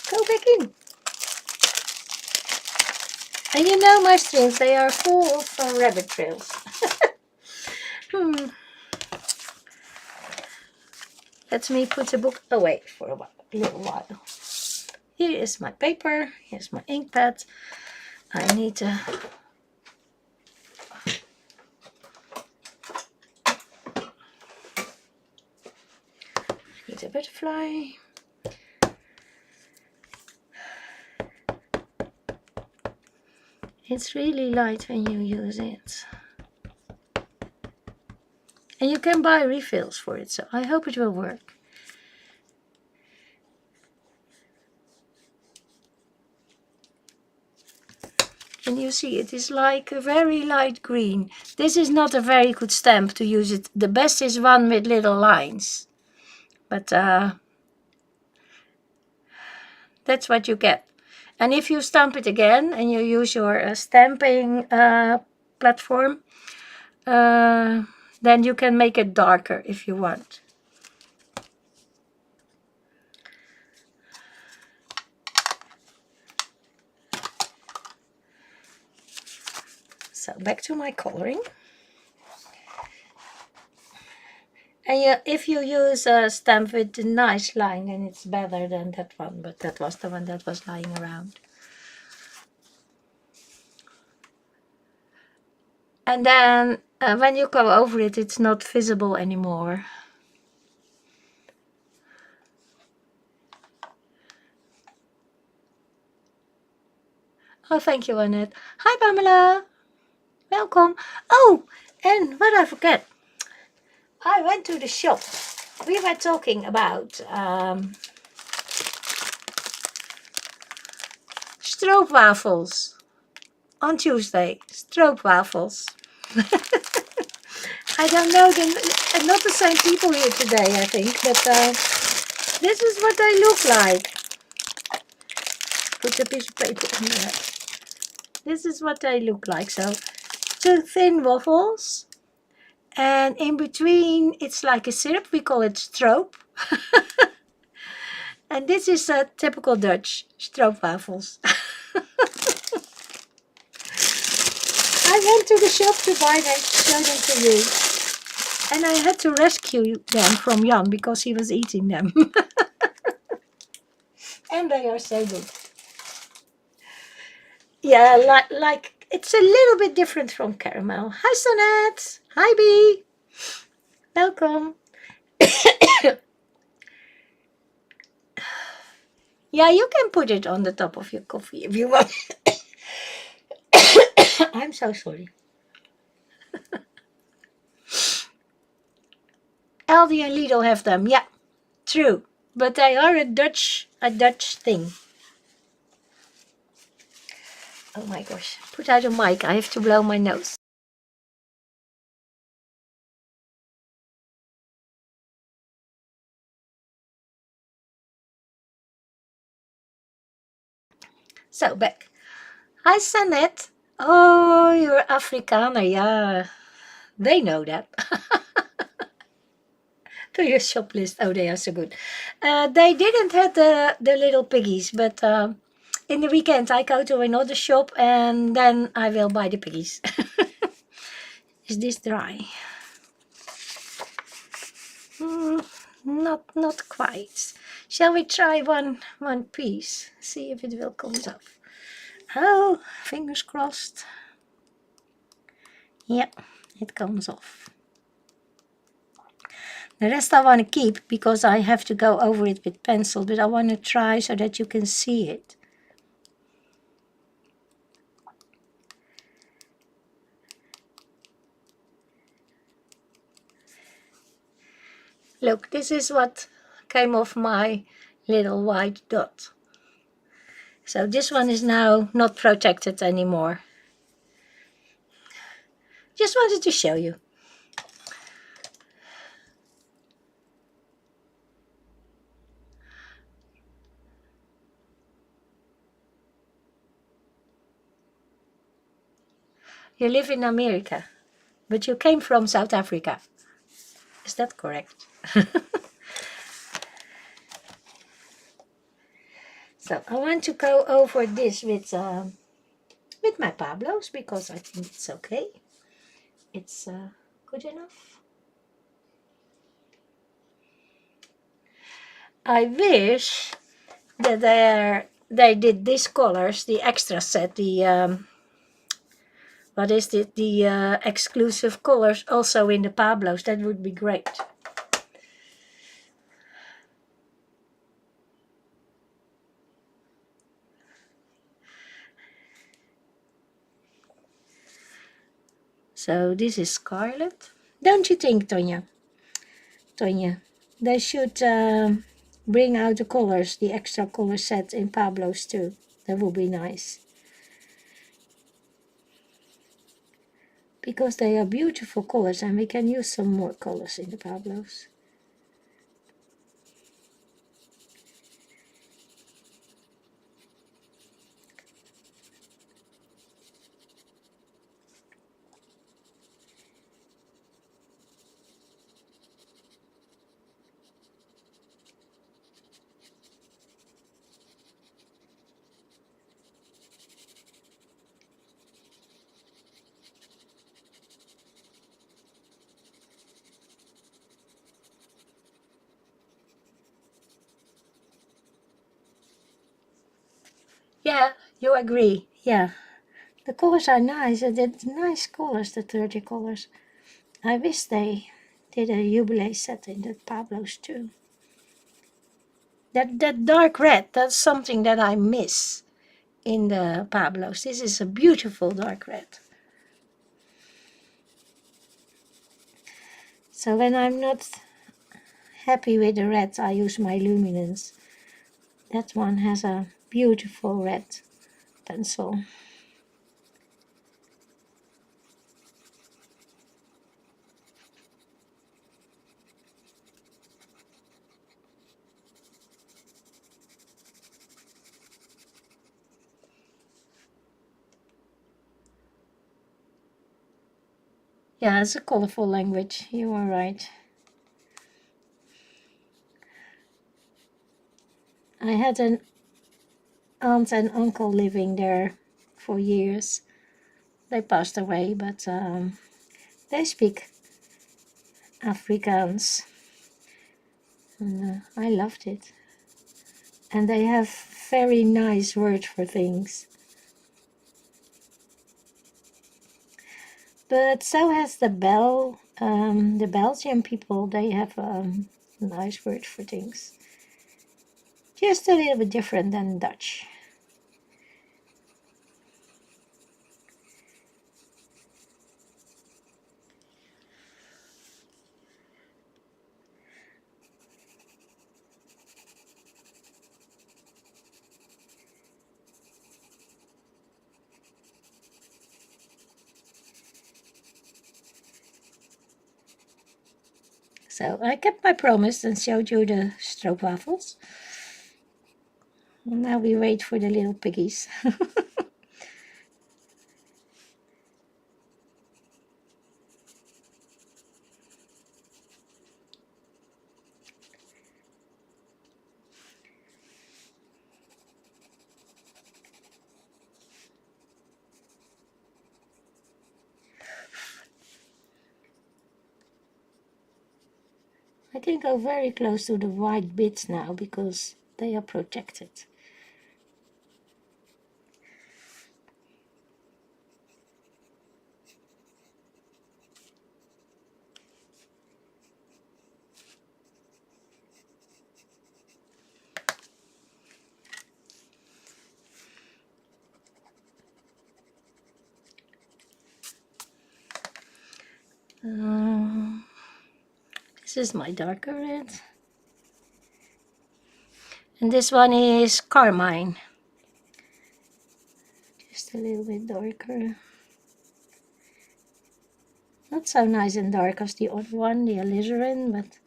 Go back in. And you know my streams, they are full of rabbit trails. Let me put the book away for a little while. Here is my paper, here's my ink pad. I need to a butterfly. It's really light when you use it. And you can buy refills for it, so I hope it will work. And you see, it is like a very light green. This is not a very good stamp to use it. The best is one with little lines. But that's what you get. And if you stamp it again and you use your stamping platform, then you can make it darker if you want. So back to my coloring. And if you use a stamp with a nice line, then it's better than that one. But that was the one that was lying around. And then when you go over it, it's not visible anymore. Oh, thank you, Annette. Hi, Pamela. Welcome. Oh, and what I forget. I went to the shop. We were talking about stroopwafels on Tuesday. Stroopwafels. I don't know, not the same people here today, I think, but this is what they look like. Put the piece of paper on your head. This is what they look like. So 2 thin waffles, and in between it's like a syrup. We call it stroop. And this is a typical Dutch stroopwafels. I went to the shop to buy them, show them to you. And I had to rescue them from Jan because he was eating them. And they are so good. Yeah, like it's a little bit different from caramel. Hi, Sonette. Hi, Bee. Welcome. Yeah, you can put it on the top of your coffee if you want. I'm so sorry. Aldi and Lidl have them. Yeah, true. But they are a Dutch thing. Oh my gosh. Put out a mic. I have to blow my nose. So, back. Hi, Sanette. Oh, you're Afrikaner. Yeah, they know that. To your shop list. Oh, they are so good. They didn't have the little piggies, but in the weekend I go to another shop and then I will buy the piggies. Is this dry? Not quite. Shall we try one piece? See if it will come off. Oh, fingers crossed. Yep, it comes off. The rest I want to keep because I have to go over it with pencil, but I want to try so that you can see it. Look, this is what came off my little white dot. So this one is now not protected anymore. Just wanted to show you. You live in America, but you came from South Africa. Is that correct? So I want to go over this with my Pablos because I think it's okay. It's good enough. I wish that they did these colors, the extra set, the what is it, the exclusive colors also in the Pablos. That would be great. So this is Scarlet. Don't you think, Tonya? Tonya, they should bring out the colors, the extra color set in Pablos too. That would be nice. Because they are beautiful colors and we can use some more colors in the Pablos. Yeah, you agree. Yeah. The colors are nice. They're nice colors, the 30 colors. I wish they did a jubilee set in the Pablos too. That dark red, that's something that I miss in the Pablos. This is a beautiful dark red. So when I'm not happy with the red, I use my luminance. That one has a beautiful red pencil. Yeah, it's a colorful language. You are right. I had an aunt and uncle living there for years. They passed away, but they speak Afrikaans. And I loved it. And they have very nice words for things. But so has the Belgian people. They have nice words for things. Just a little bit different than Dutch. So I kept my promise and showed you the stroopwafels. Now we wait for the little piggies. I can go very close to the white bits now because they are protected. This is my darker red. And this one is carmine. Just a little bit darker. Not so nice and dark as the other one, the alizarin, but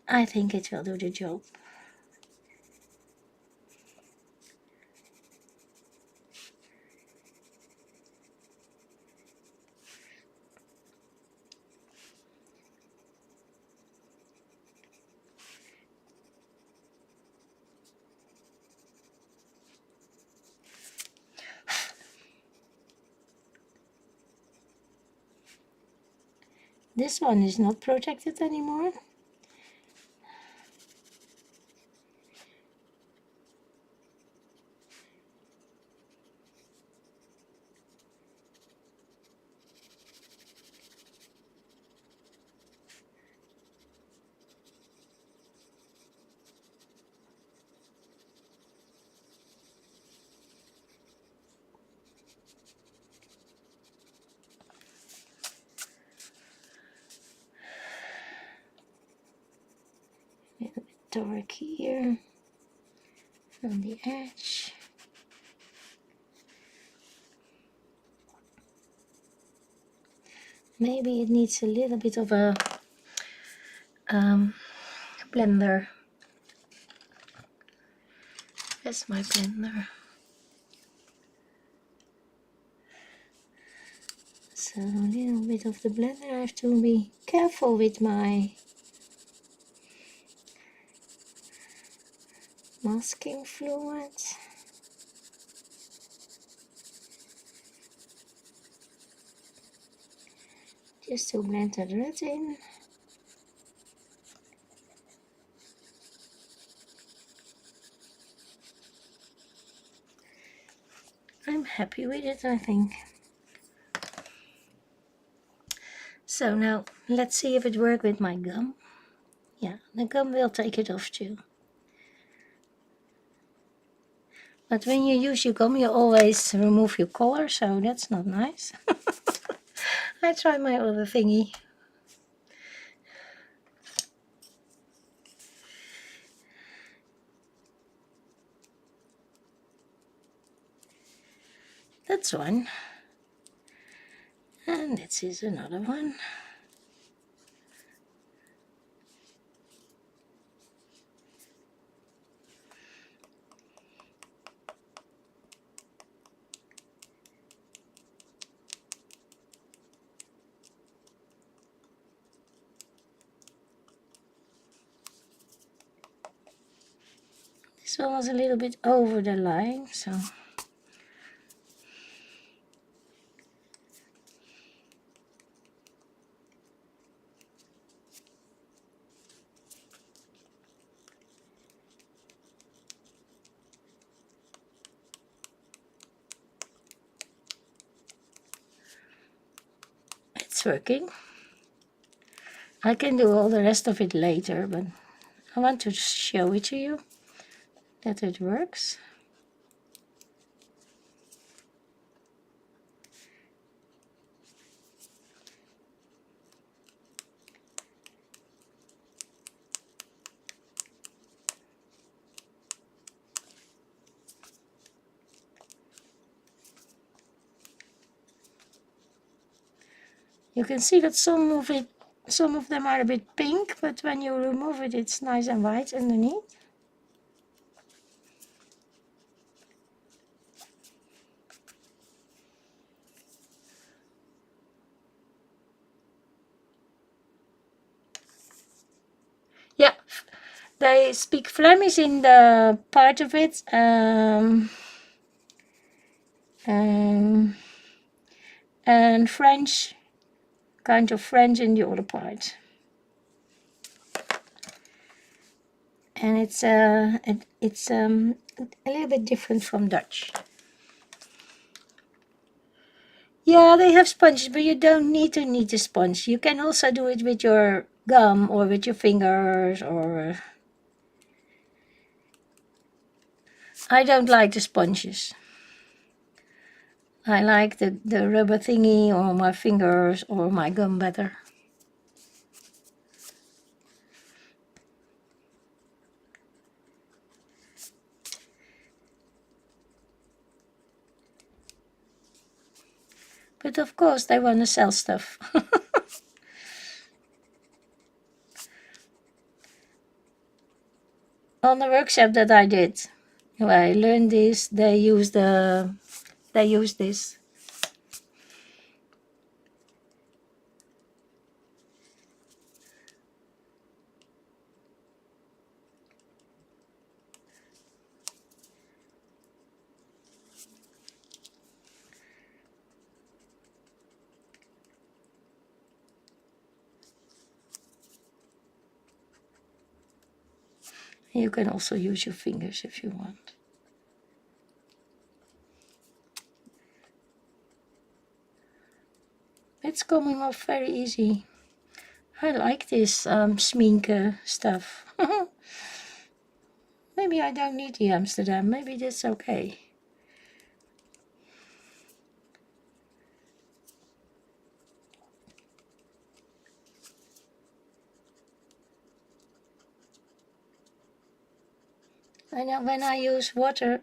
I think it will do the job. This one is not protected anymore. A little bit dark here on the edge. Maybe it needs a little bit of a blender. That's my blender. So a little bit of the blender. I have to be careful with my masking fluid. Just to blend the red in. I'm happy with it, I think. So now let's see if it works with my gum. Yeah, the gum will take it off too. But when you use your gum, you always remove your color, so that's not nice. I try my other thingy. That's one. And this is another one. This one was a little bit over the line, so it's working. I can do all the rest of it later, but I want to show it to you that it works. You can see that some of them are a bit pink, but when you remove it, it's nice and white underneath. Yeah, they speak Flemish in the part of it, and French, kind of French in the other part. And it's a little bit different from Dutch. Yeah, they have sponges, but you don't need a sponge. You can also do it with your gum or with your fingers, or I don't like the sponges. I like the rubber thingy or my fingers or my gum better. But of course they want to sell stuff. On the workshop that I did, where I learned this, they use this. You can also use your fingers if you want. It's coming off very easy. I like this sminke stuff. Maybe I don't need the Amsterdam. Maybe that's okay. I know when I use water,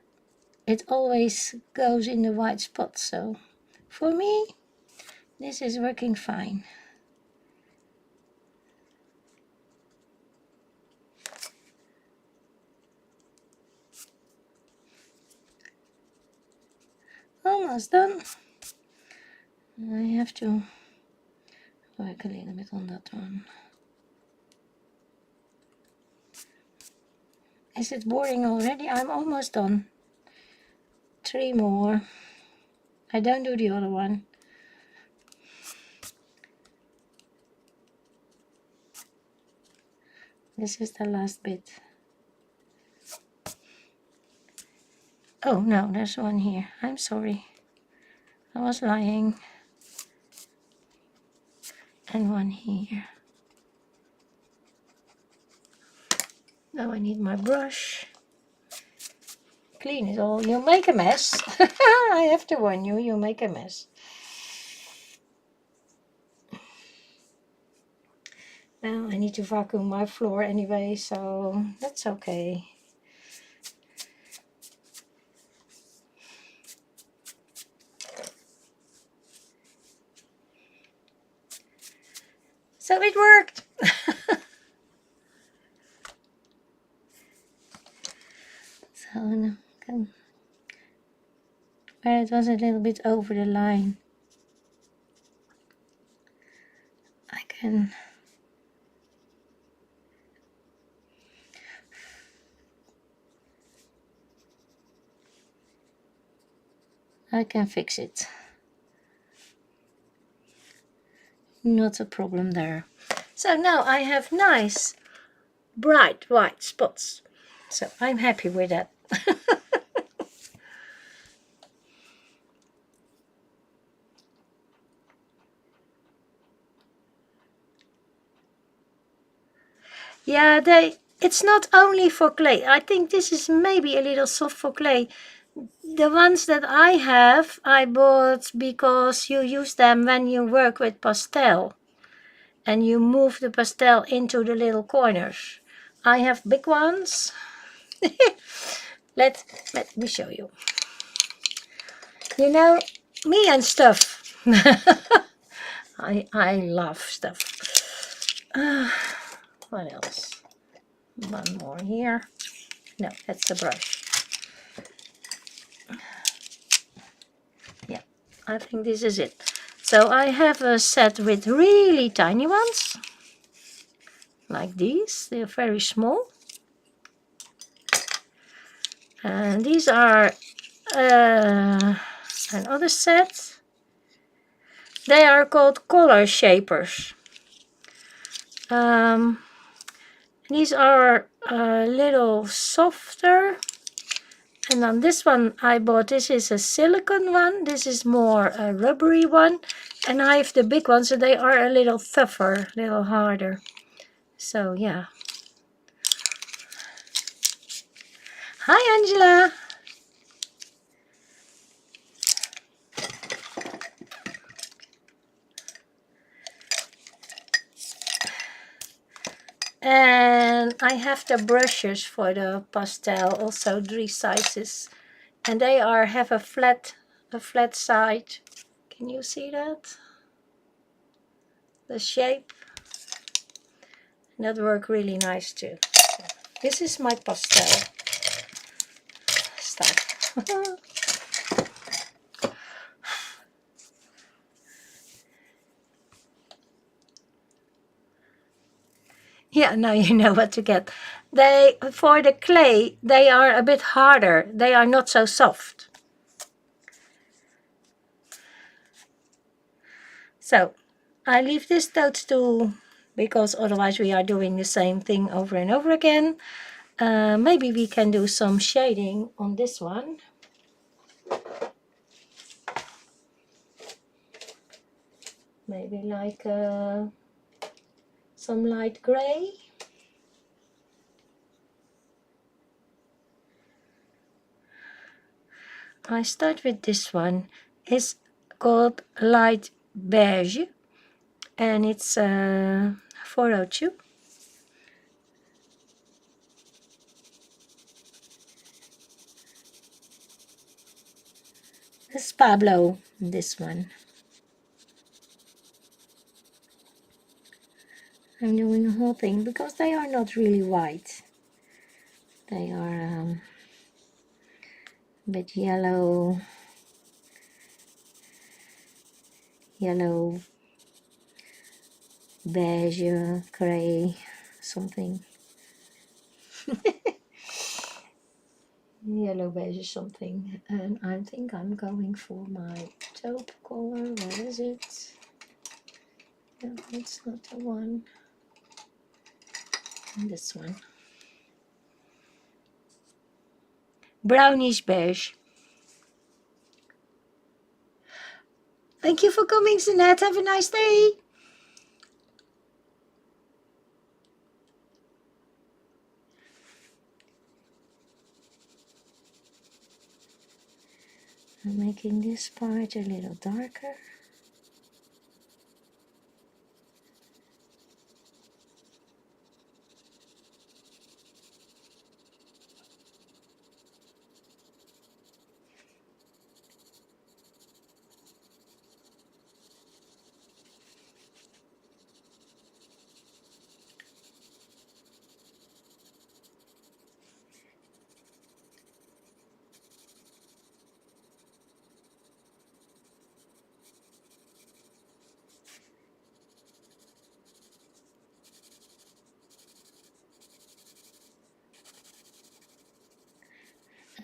it always goes in the white spots. So for me, this is working fine. Almost done. I have to work a little bit on that one. Is it boring already? I'm almost done. 3 more. I don't do the other one. This is the last bit. Oh no, there's one here. I'm sorry. I was lying. And one here. Now I need my brush. Clean it all. You make a mess. I have to warn you, you make a mess. Well, I need to vacuum my floor anyway, so that's okay. So it worked. So now where it was a little bit over the line, I can I can fix it. Not a problem there. So now I have nice bright white spots. So I'm happy with that. Yeah, it's not only for clay. I think this is maybe a little soft for clay. The ones that I have, I bought because you use them when you work with pastel. And you move the pastel into the little corners. I have big ones. let me show you. You know, me and stuff. I love stuff. What else? One more here. No, that's a brush. Yeah, I think this is it. So I have a set with really tiny ones. Like these. They're very small. And these are another set. They are called color shapers. These are a little softer. And on this one I bought, this is a silicone one. This is more a rubbery one. And I have the big ones, so they are a little tougher, a little harder. So yeah. Hi Angela! And I have the brushes for the pastel, also 3 sizes. And they have a flat side. Can you see that? The shape. And that works really nice too. So, this is my pastel stuff. Yeah, now you know what to get. For the clay, they are a bit harder. They are not so soft. So I leave this toadstool because otherwise we are doing the same thing over and over again. Maybe we can do some shading on this one. Maybe like some light gray. I start with this one. It's called light beige and it's 402. It's Pablo, this one. I'm doing the whole thing because they are not really white. They are a bit yellow, beige, gray, something. Yellow beige something. And I think I'm going for my taupe color. Where is it? No, it's not the one. And this one. Brownish beige. Thank you for coming, Jeanette. Have a nice day. I'm making this part a little darker.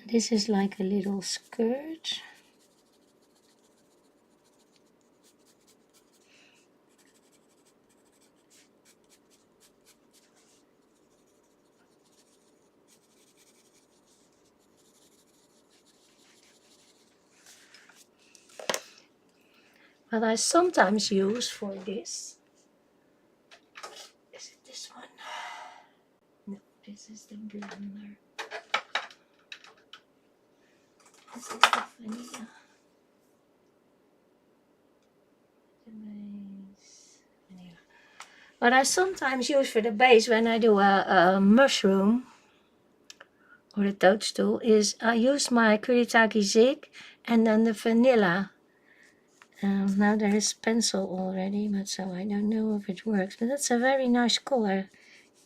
This is like a little skirt. What I sometimes use for this, is it this one? No, this is the blender. This is the vanilla. The base. Vanilla. What I sometimes use for the base when I do a mushroom or a toadstool is I use my Kuritake Zig and then the vanilla. Now there is pencil already, but so I don't know if it works. But that's a very nice color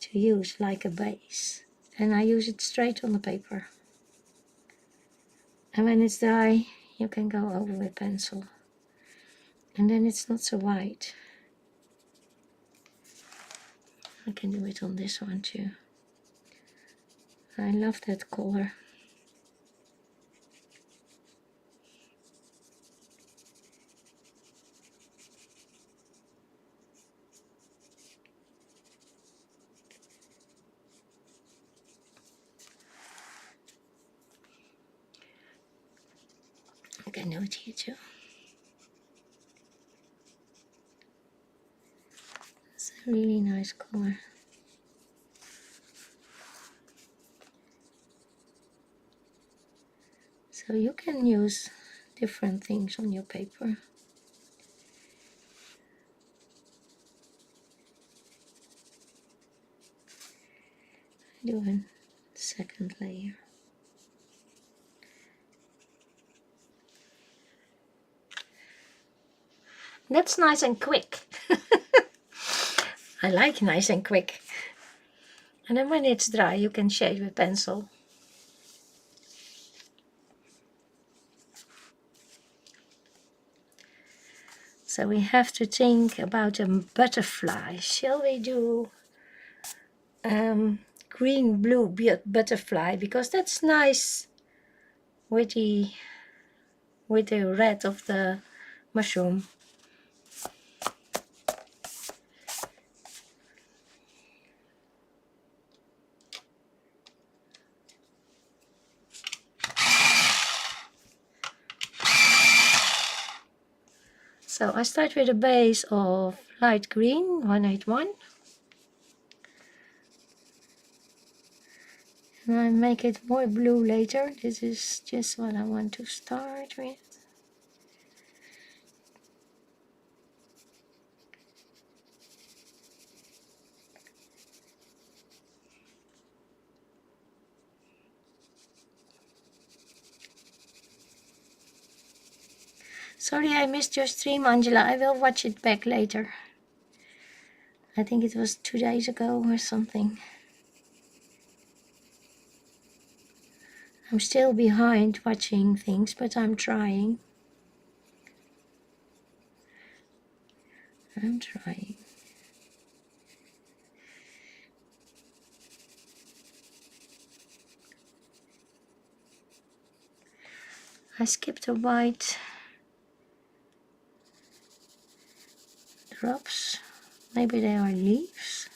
to use like a base. And I use it straight on the paper. And when it's dry, you can go over with pencil. And then it's not so white. I can do it on this one too. I love that color. I can do it here too. It's a really nice color. So you can use different things on your paper. I do a second layer. That's nice and quick. I like nice and quick. And then when it's dry, you can shade with pencil. So we have to think about a butterfly. Shall we do green blue butterfly, because that's nice with the red of the mushroom. So I start with a base of light green 181. And I make it more blue later. This is just what I want to start with. Sorry I missed your stream, Angela. I will watch it back later. I think it was 2 days ago or something. I'm still behind watching things, but I'm trying. I'm trying. I skipped the white drops. Maybe they are leaves.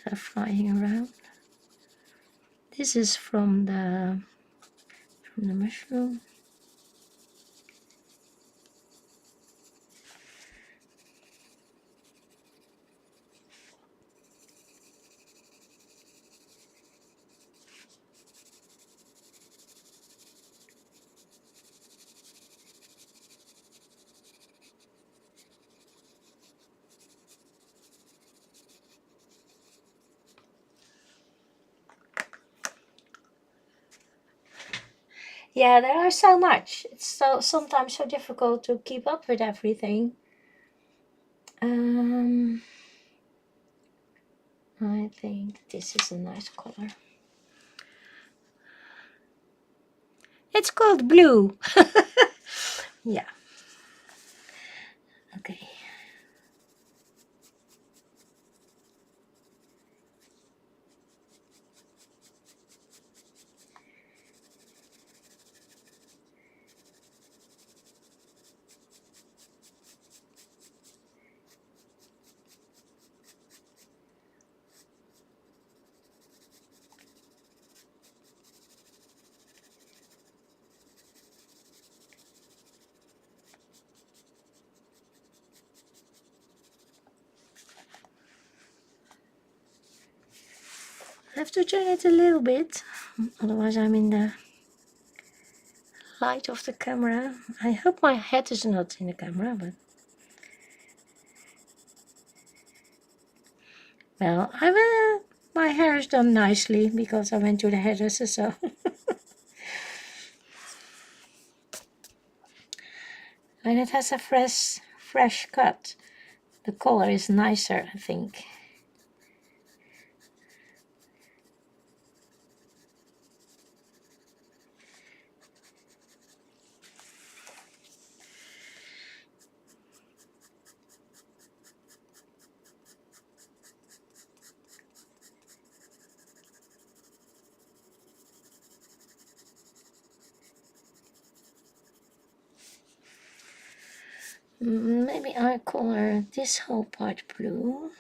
They're flying around. This is from the mushroom. Yeah, there are so much. It's sometimes so difficult to keep up with everything. I think this is a nice color. It's called blue. Yeah. Okay. have to turn it a little bit, otherwise I'm in the light of the camera. I hope my head is not in the camera, but well, my hair is done nicely because I went to the hairdresser, so and it has a fresh cut. The color is nicer, I think. Maybe I'll color this whole part blue.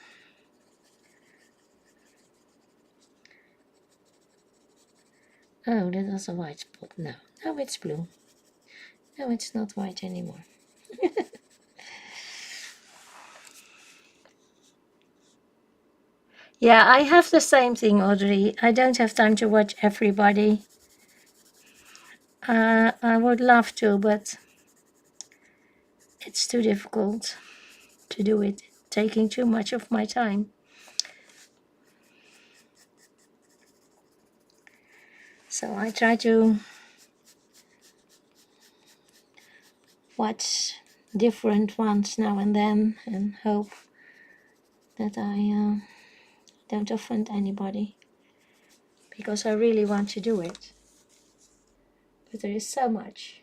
Oh, that was a white spot. No, now it's blue. No, it's not white anymore. Yeah, I have the same thing, Audrey. I don't have time to watch everybody. I would love to, but it's too difficult to do it, taking too much of my time. So I try to watch different ones now and then and hope that I don't offend anybody, because I really want to do it. But there is so much.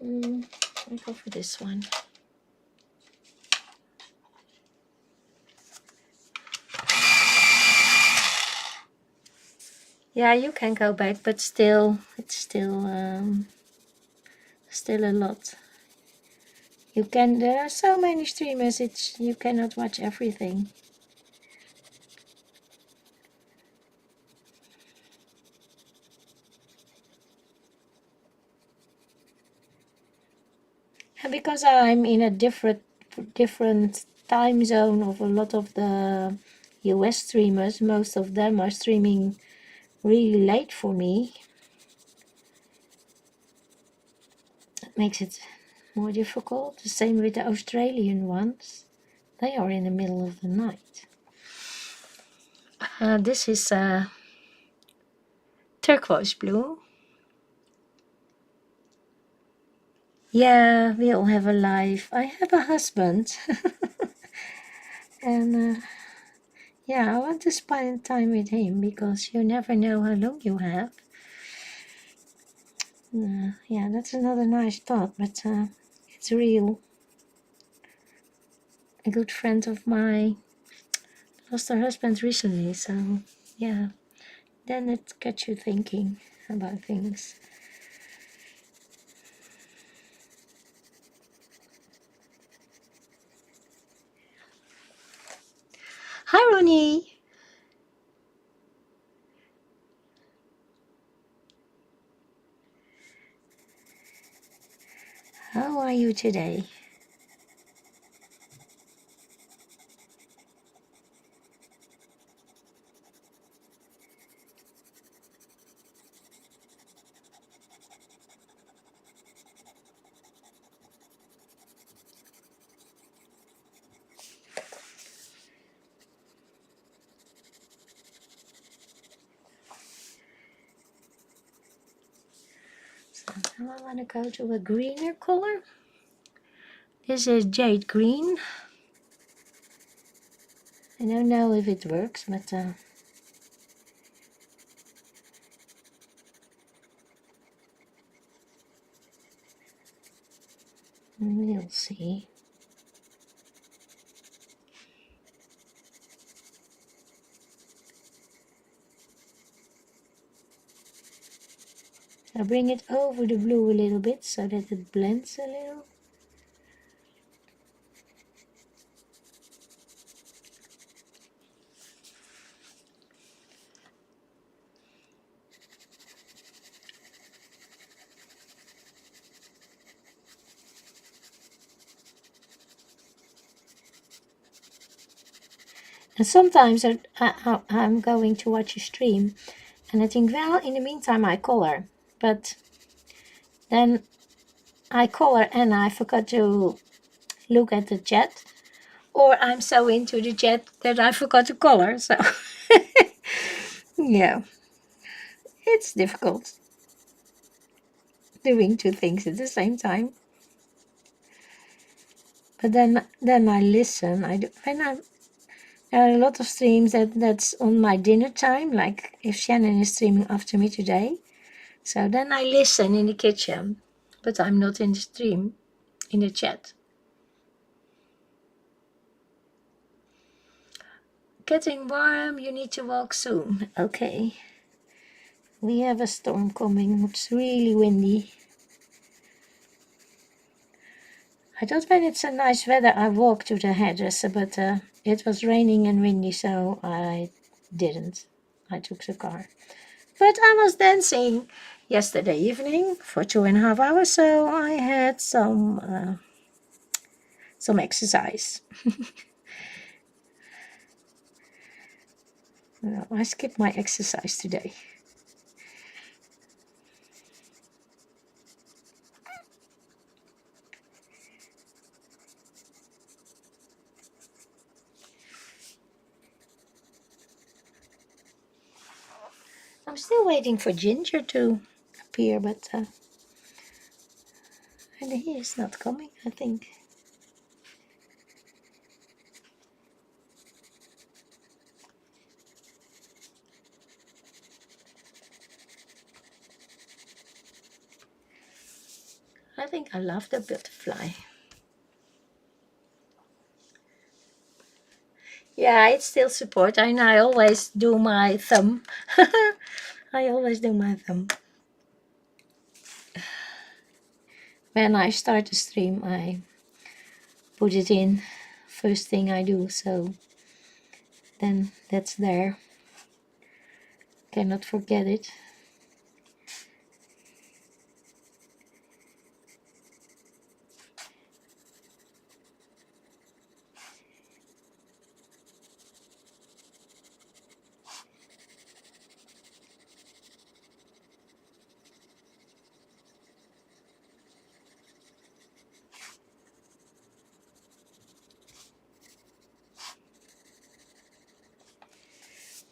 I go for this one. Yeah, you can go back, but still, it's still a lot. There are so many streamers, you cannot watch everything. And because I'm in a different time zone of a lot of the US streamers, most of them are streaming really late for me. That makes it more difficult. The same with the Australian ones. They are in the middle of the night. This is turquoise blue. Yeah, we all have a life. I have a husband. And yeah, I want to spend time with him because you never know how long you have. Yeah, that's another nice thought, but it's real. A good friend of mine lost her husband recently, so yeah, then it gets you thinking about things. Hi, Ronnie. How are you today? So now I want to go to a greener color. This is jade green. I don't know if it works, but we'll see. I bring it over the blue a little bit so that it blends a little. And sometimes I'm going to watch a stream and I think, well, in the meantime I color. But then I color and I forgot to look at the chat. Or I'm so into the chat that I forgot to color. So, yeah, it's difficult doing two things at the same time. But then I listen. I do when I there are a lot of streams that's on my dinner time. Like if Shannon is streaming after me today, so then I listen in the kitchen, but I'm not in the stream, in the chat. Getting warm. You need to walk soon. Okay. We have a storm coming. It's really windy. I thought when it's a nice weather I walk to the hairdresser, but it was raining and windy, so I didn't. I took the car. But I was dancing yesterday evening for 2.5 hours, so I had some exercise. No, I skipped my exercise today. I'm still waiting for Ginger to appear, but and he is not coming, I think. I think I love the butterfly. Yeah, it's still support. I always do my thumb. I always do my thumb. When I start the stream, I put it in first thing I do, so then that's there. Cannot forget it.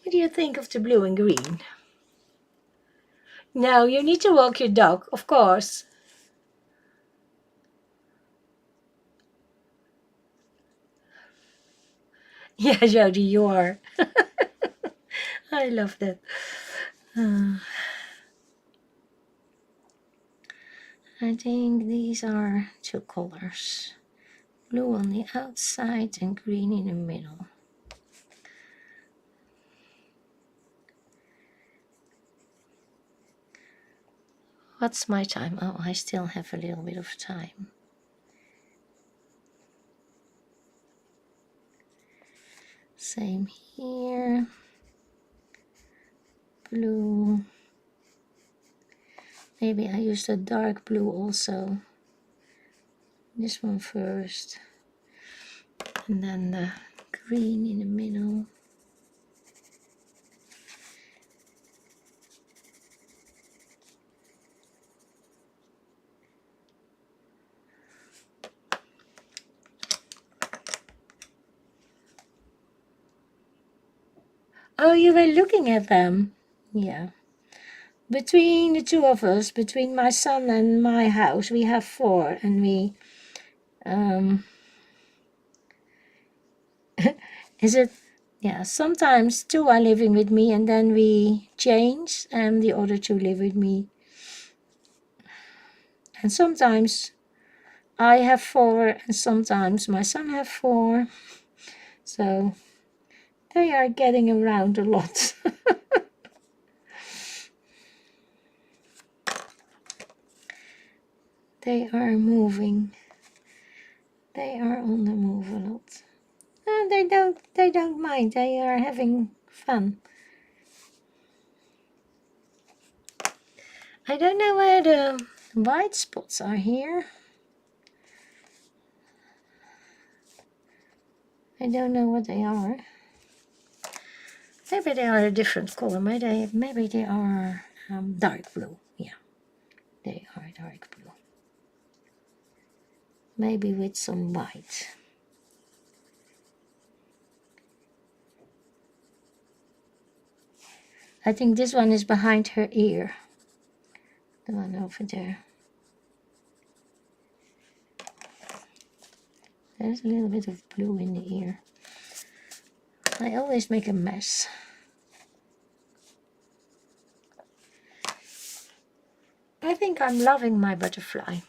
What do you think of the blue and green? No, you need to walk your dog, of course. Yeah, Jody, you are. I love that. I think these are two colors. Blue on the outside and green in the middle. What's my time? Oh, I still have a little bit of time. Same here. Blue. Maybe I use the dark blue also. This one first. And then the green in the middle. Oh, you were looking at them. Yeah. Between the two of us, between my son and my house, we have 4, and we is it, yeah, sometimes 2 are living with me and then we change and the other 2 live with me. And sometimes I have 4 and sometimes my son have 4. So they are getting around a lot. They are moving. They are on the move a lot. And they don't mind. They are having fun. I don't know where the white spots are here. I don't know what they are. Maybe they are a different color. Maybe they are dark blue. Yeah, they are dark blue. Maybe with some white. I think this one is behind her ear. The one over there. There's a little bit of blue in the ear. I always make a mess. I think I'm loving my butterfly.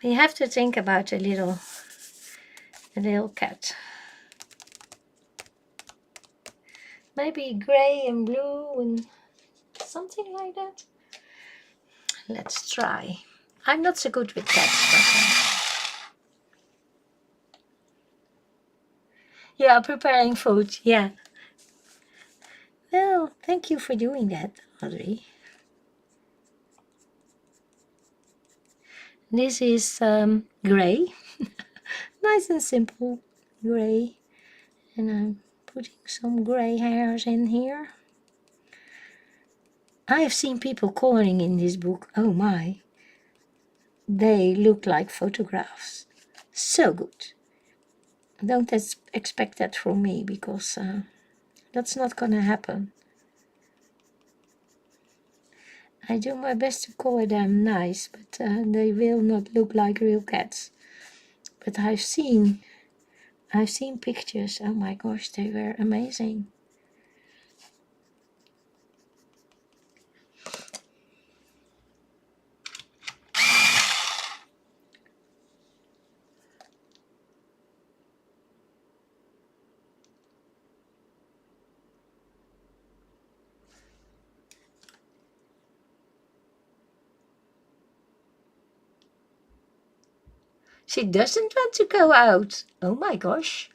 We have to think about a little cat. Maybe gray and blue and something like that. Let's try. I'm not so good with cats, but yeah, preparing food. Yeah. Well, thank you for doing that, Audrey. This is gray, nice and simple gray, and I'm putting some gray hairs in here. I have seen people coloring in this book. Oh my, they look like photographs. So good. Don't expect that from me, because that's not gonna happen. I do my best to color them nice, but they will not look like real cats. But I've seen pictures. Oh my gosh, they were amazing. She doesn't want to go out. Oh my gosh.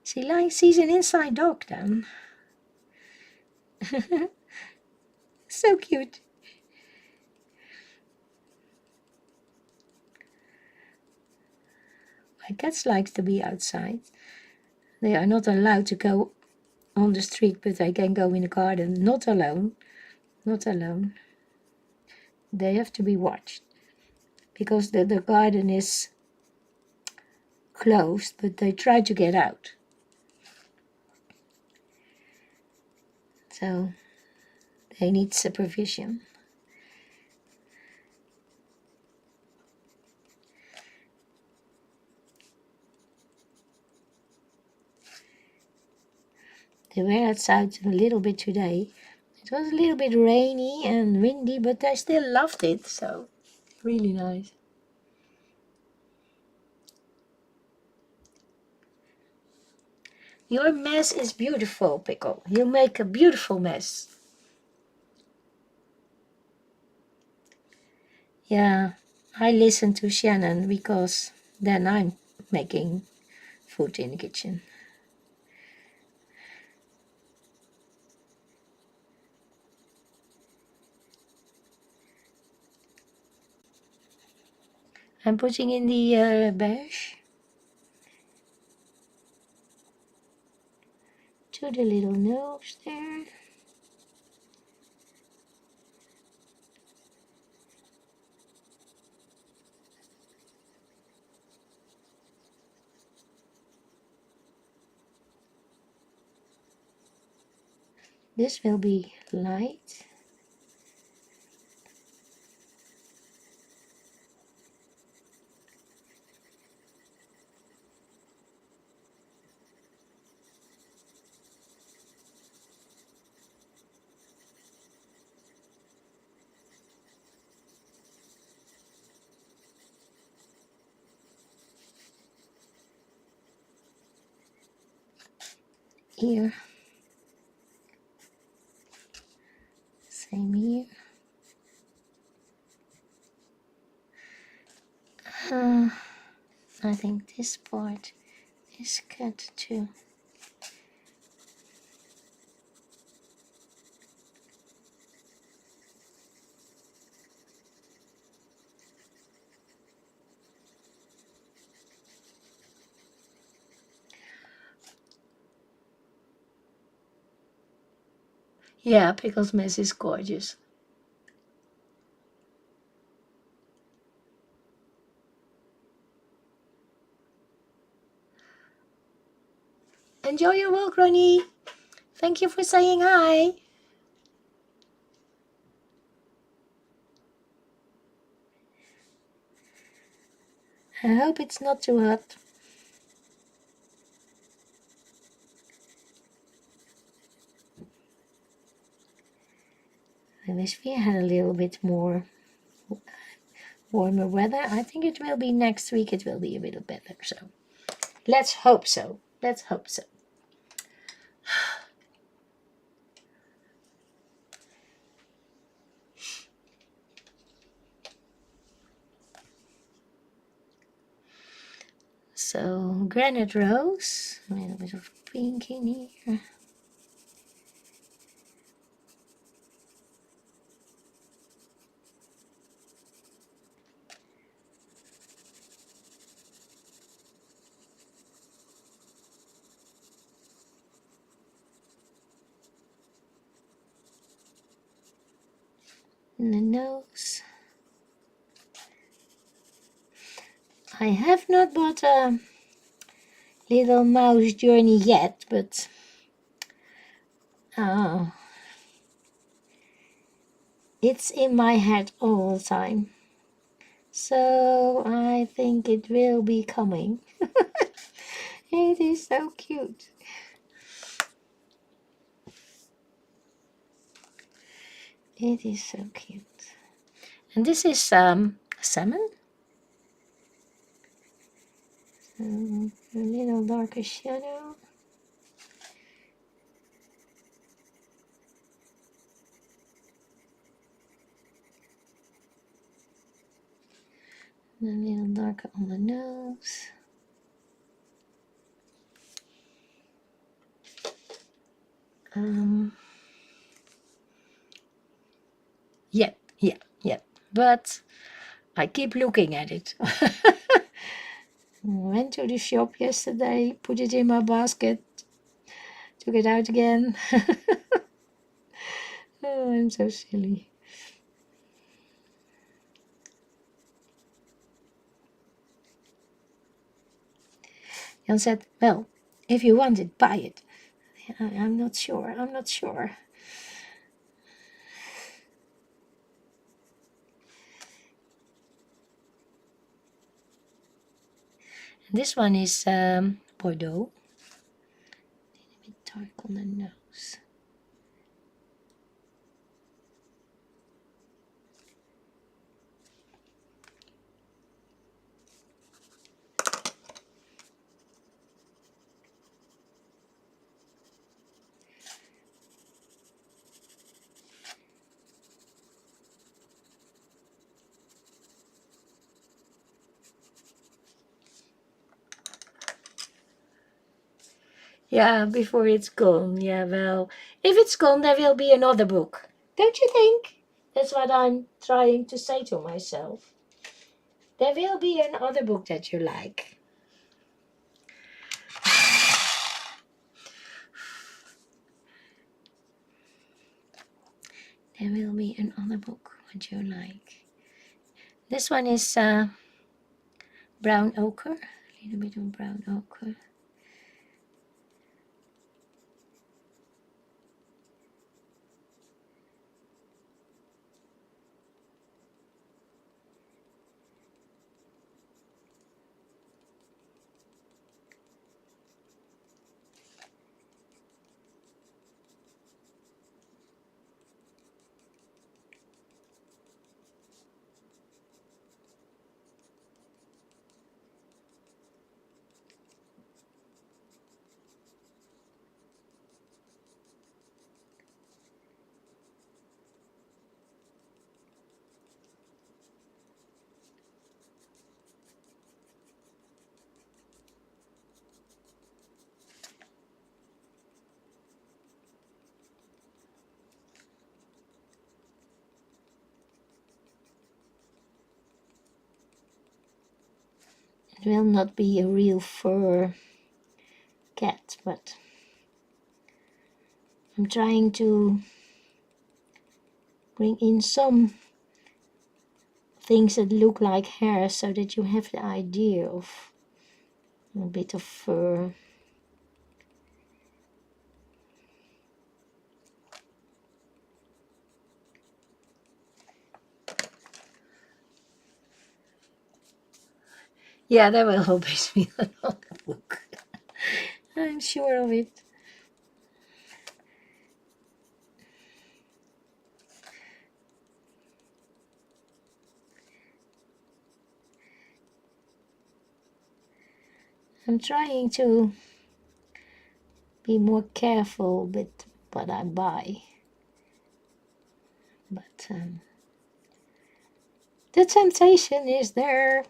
She's an inside dog then. So cute. My cats like to be outside. They are not allowed to go on the street, but they can go in the garden. Not alone. Not alone. They have to be watched, because the garden is closed, but they try to get out. So they need supervision. They were outside a little bit today. It was a little bit rainy and windy, but I still loved it, so really nice. Your mess is beautiful, Pickle. You make a beautiful mess. Yeah, I listen to Shannon, because then I'm making food in the kitchen. I'm putting in the beige to the little nose there. This will be light. Here. Same here. I think this part is cut too. Yeah, Pickles Mess is gorgeous. Enjoy your walk, Ronnie. Thank you for saying hi. I hope it's not too hot. I wish we had a little bit more warmer weather. I think it will be next week. It will be a bit better. So let's hope so. Let's hope so. So granite rose, a little bit of pink in here. And the nose. I have not bought a little mouse journey yet, but it's in my head all the time. So I think it will be coming. It is so cute. It is so cute. And this is salmon. A little darker shadow. And a little darker on the nose. Yep. But I keep looking at it. Went to the shop yesterday, put it in my basket, took it out again. Oh, I'm so silly. Jan said, well, if you want it, buy it. I'm not sure. This one is Bordeaux. A bit dark on the nose. Yeah, before it's gone. Yeah, well, if it's gone, there will be another book. Don't you think? That's what I'm trying to say to myself. There will be another book that you like. There will be another book what you like. This one is brown ochre. A little bit of brown ochre. It will not be a real fur cat, but I'm trying to bring in some things that look like hair so that you have the idea of a bit of fur. Yeah, there will always be another book. I'm sure of it. I'm trying to be more careful with what I buy. But the temptation is there.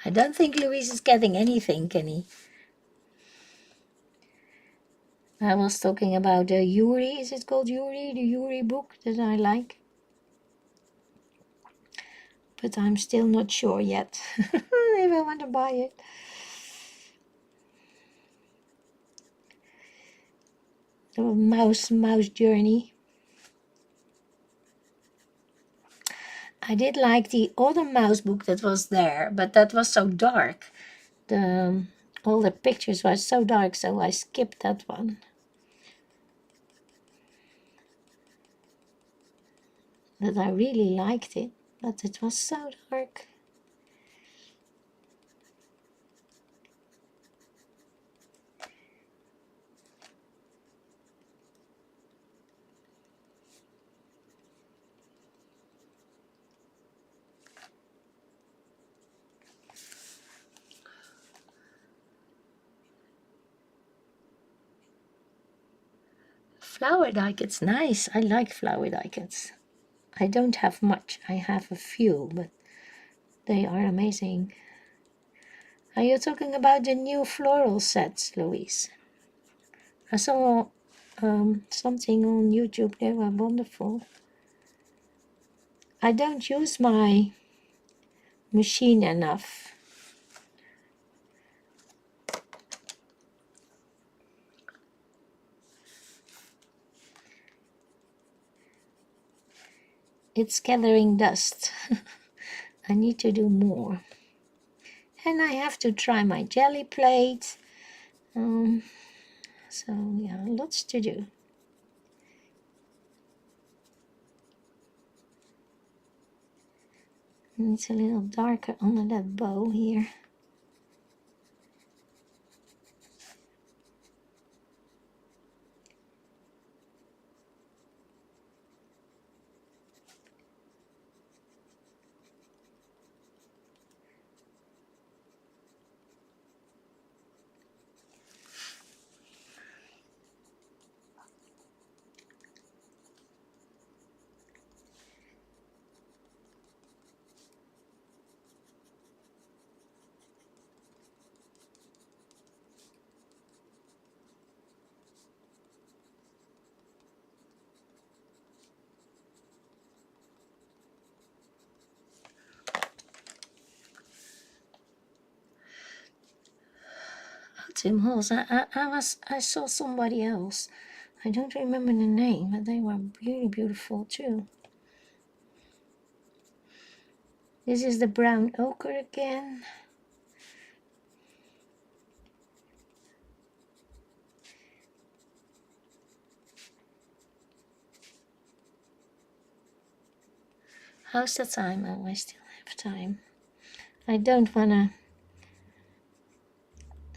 I don't think Louise is getting anything, Kenny. I was talking about the Yuri, is it called Yuri? The Yuri book that I like. But I'm still not sure yet if I want to buy it. The mouse journey. I did like the other mouse book that was there, but that was so dark. All the pictures were so dark, so I skipped that one. But I really liked it, but it was so dark. Flower dickets, nice. I like flower dickets. I don't have much. I have a few, but they are amazing. Are you talking about the new floral sets, Louise? I saw something on YouTube. They were wonderful. I don't use my machine enough. It's gathering dust. I need to do more. And I have to try my jelly plate. So yeah, lots to do. And it's a little darker under that bow here. Tim Halls. I saw somebody else. I don't remember the name, but they were really beautiful too. This is the brown ochre again. How's the time? Oh, I still have time. I don't wanna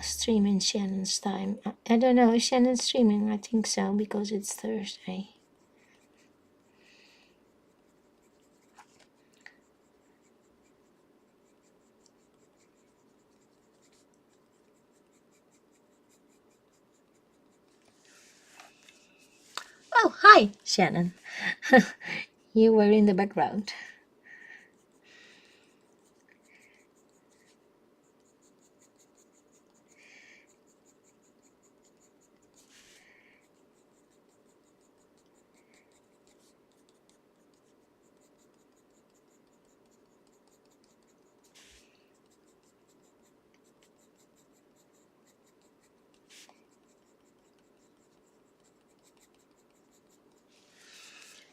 stream in Shannon's time. I don't know, is Shannon streaming? I think so, because it's Thursday. Hi, Shannon. You were in the background.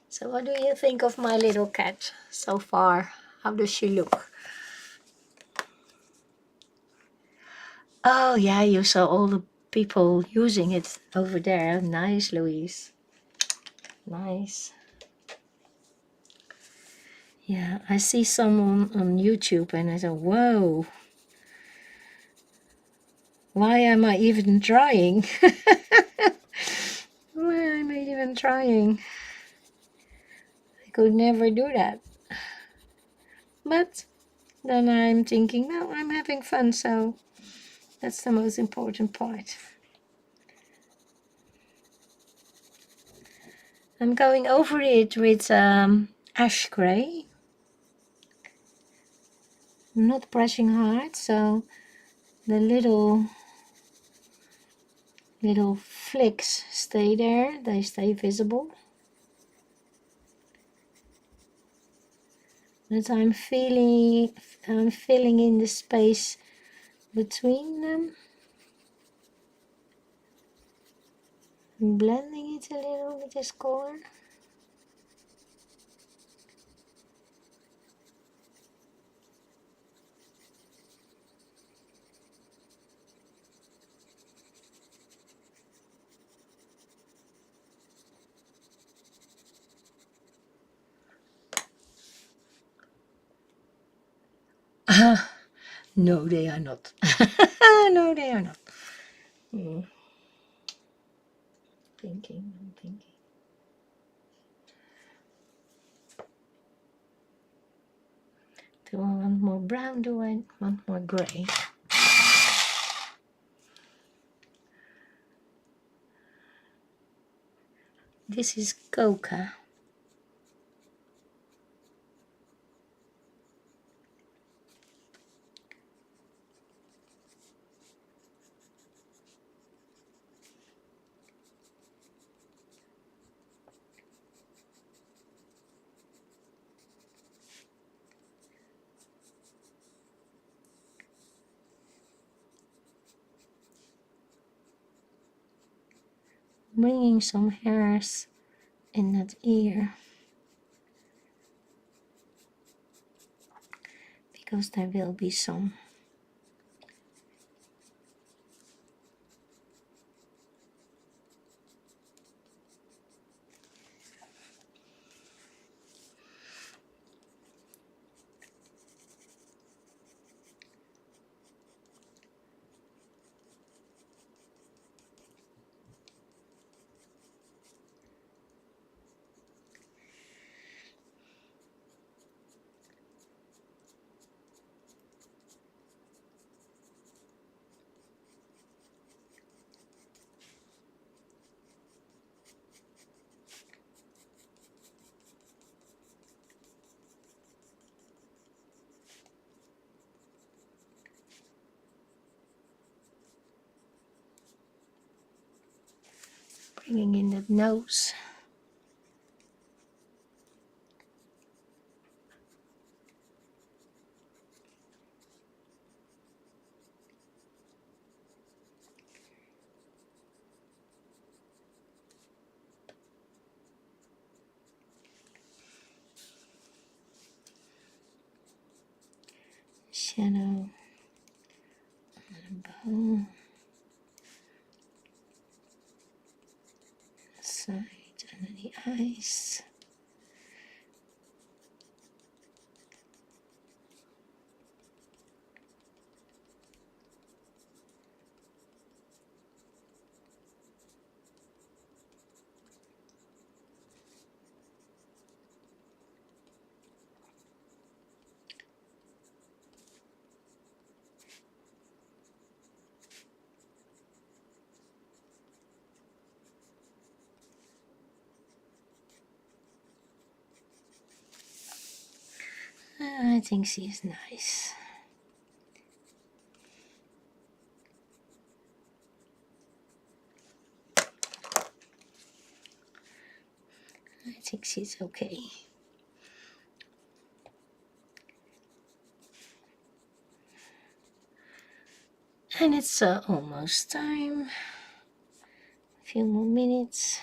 So what do you think of my little cat so far? How does she look? Oh yeah, you saw all the people using it over there. Nice, Louise. Nice. Yeah, I see someone on YouTube and I thought, whoa, why am I even trying? Why am I even trying? I could never do that. But then I'm thinking, no, I'm having fun, so that's the most important part. I'm going over it with ash gray. I'm not brushing hard, so the little flicks stay there. They stay visible. But I'm filling in the space between them. I'm blending it a little with this color. No, they are not. No, they are not. Thinking, I'm thinking. Do I want more brown? Do I want more gray? This is coca. Bringing some hairs in that ear because there will be some. Bringing in that nose. Shadow on the bow, side under the eyes. I think she is nice. I think she's okay. And it's almost time. A few more minutes.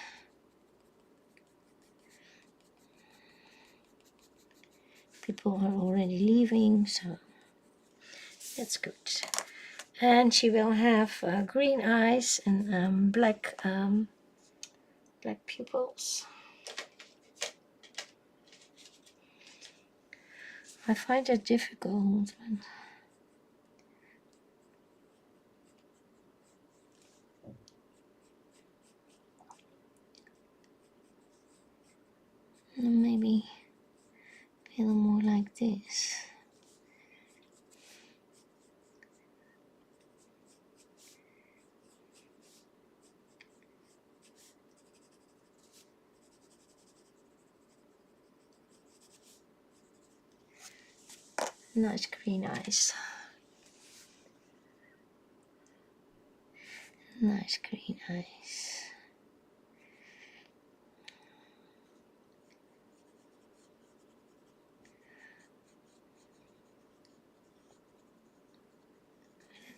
People are already leaving, so that's good. And she will have green eyes and black pupils. I find that difficult. Maybe a little more like this. Nice green eyes. Nice green eyes.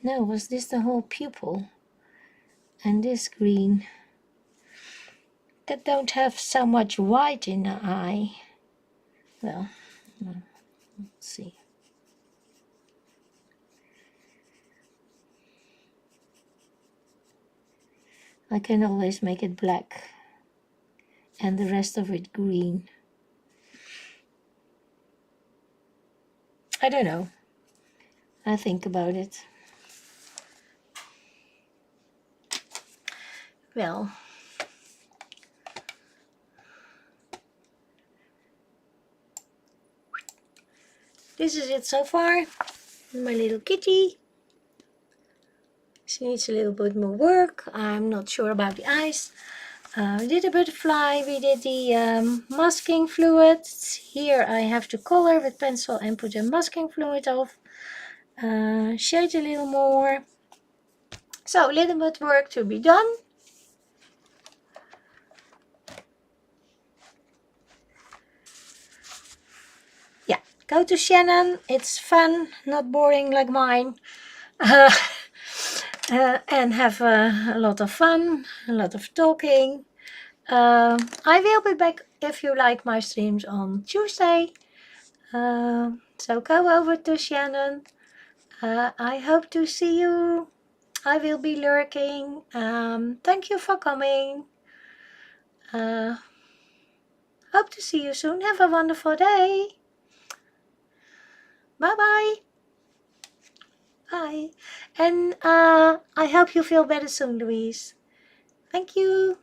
No, was this the whole pupil? And this green that don't have so much white in the eye. Well, let's see. I can always make it black and the rest of it green. I don't know. I think about it. Well, this is it so far. My little kitty. She needs a little bit more work. I'm not sure about the eyes. We did a butterfly. We did the masking fluid. Here I have to color with pencil and put the masking fluid off. Shade a little more. So a little bit work to be done. Yeah, go to Shannon. It's fun, not boring like mine. And have a lot of fun, a lot of talking. I will be back if you like my streams on Tuesday. So go over to Shannon. I hope to see you. I will be lurking. Thank you for coming. Hope to see you soon. Have a wonderful day. Bye-bye. Bye. And I hope you feel better soon, Louise. Thank you.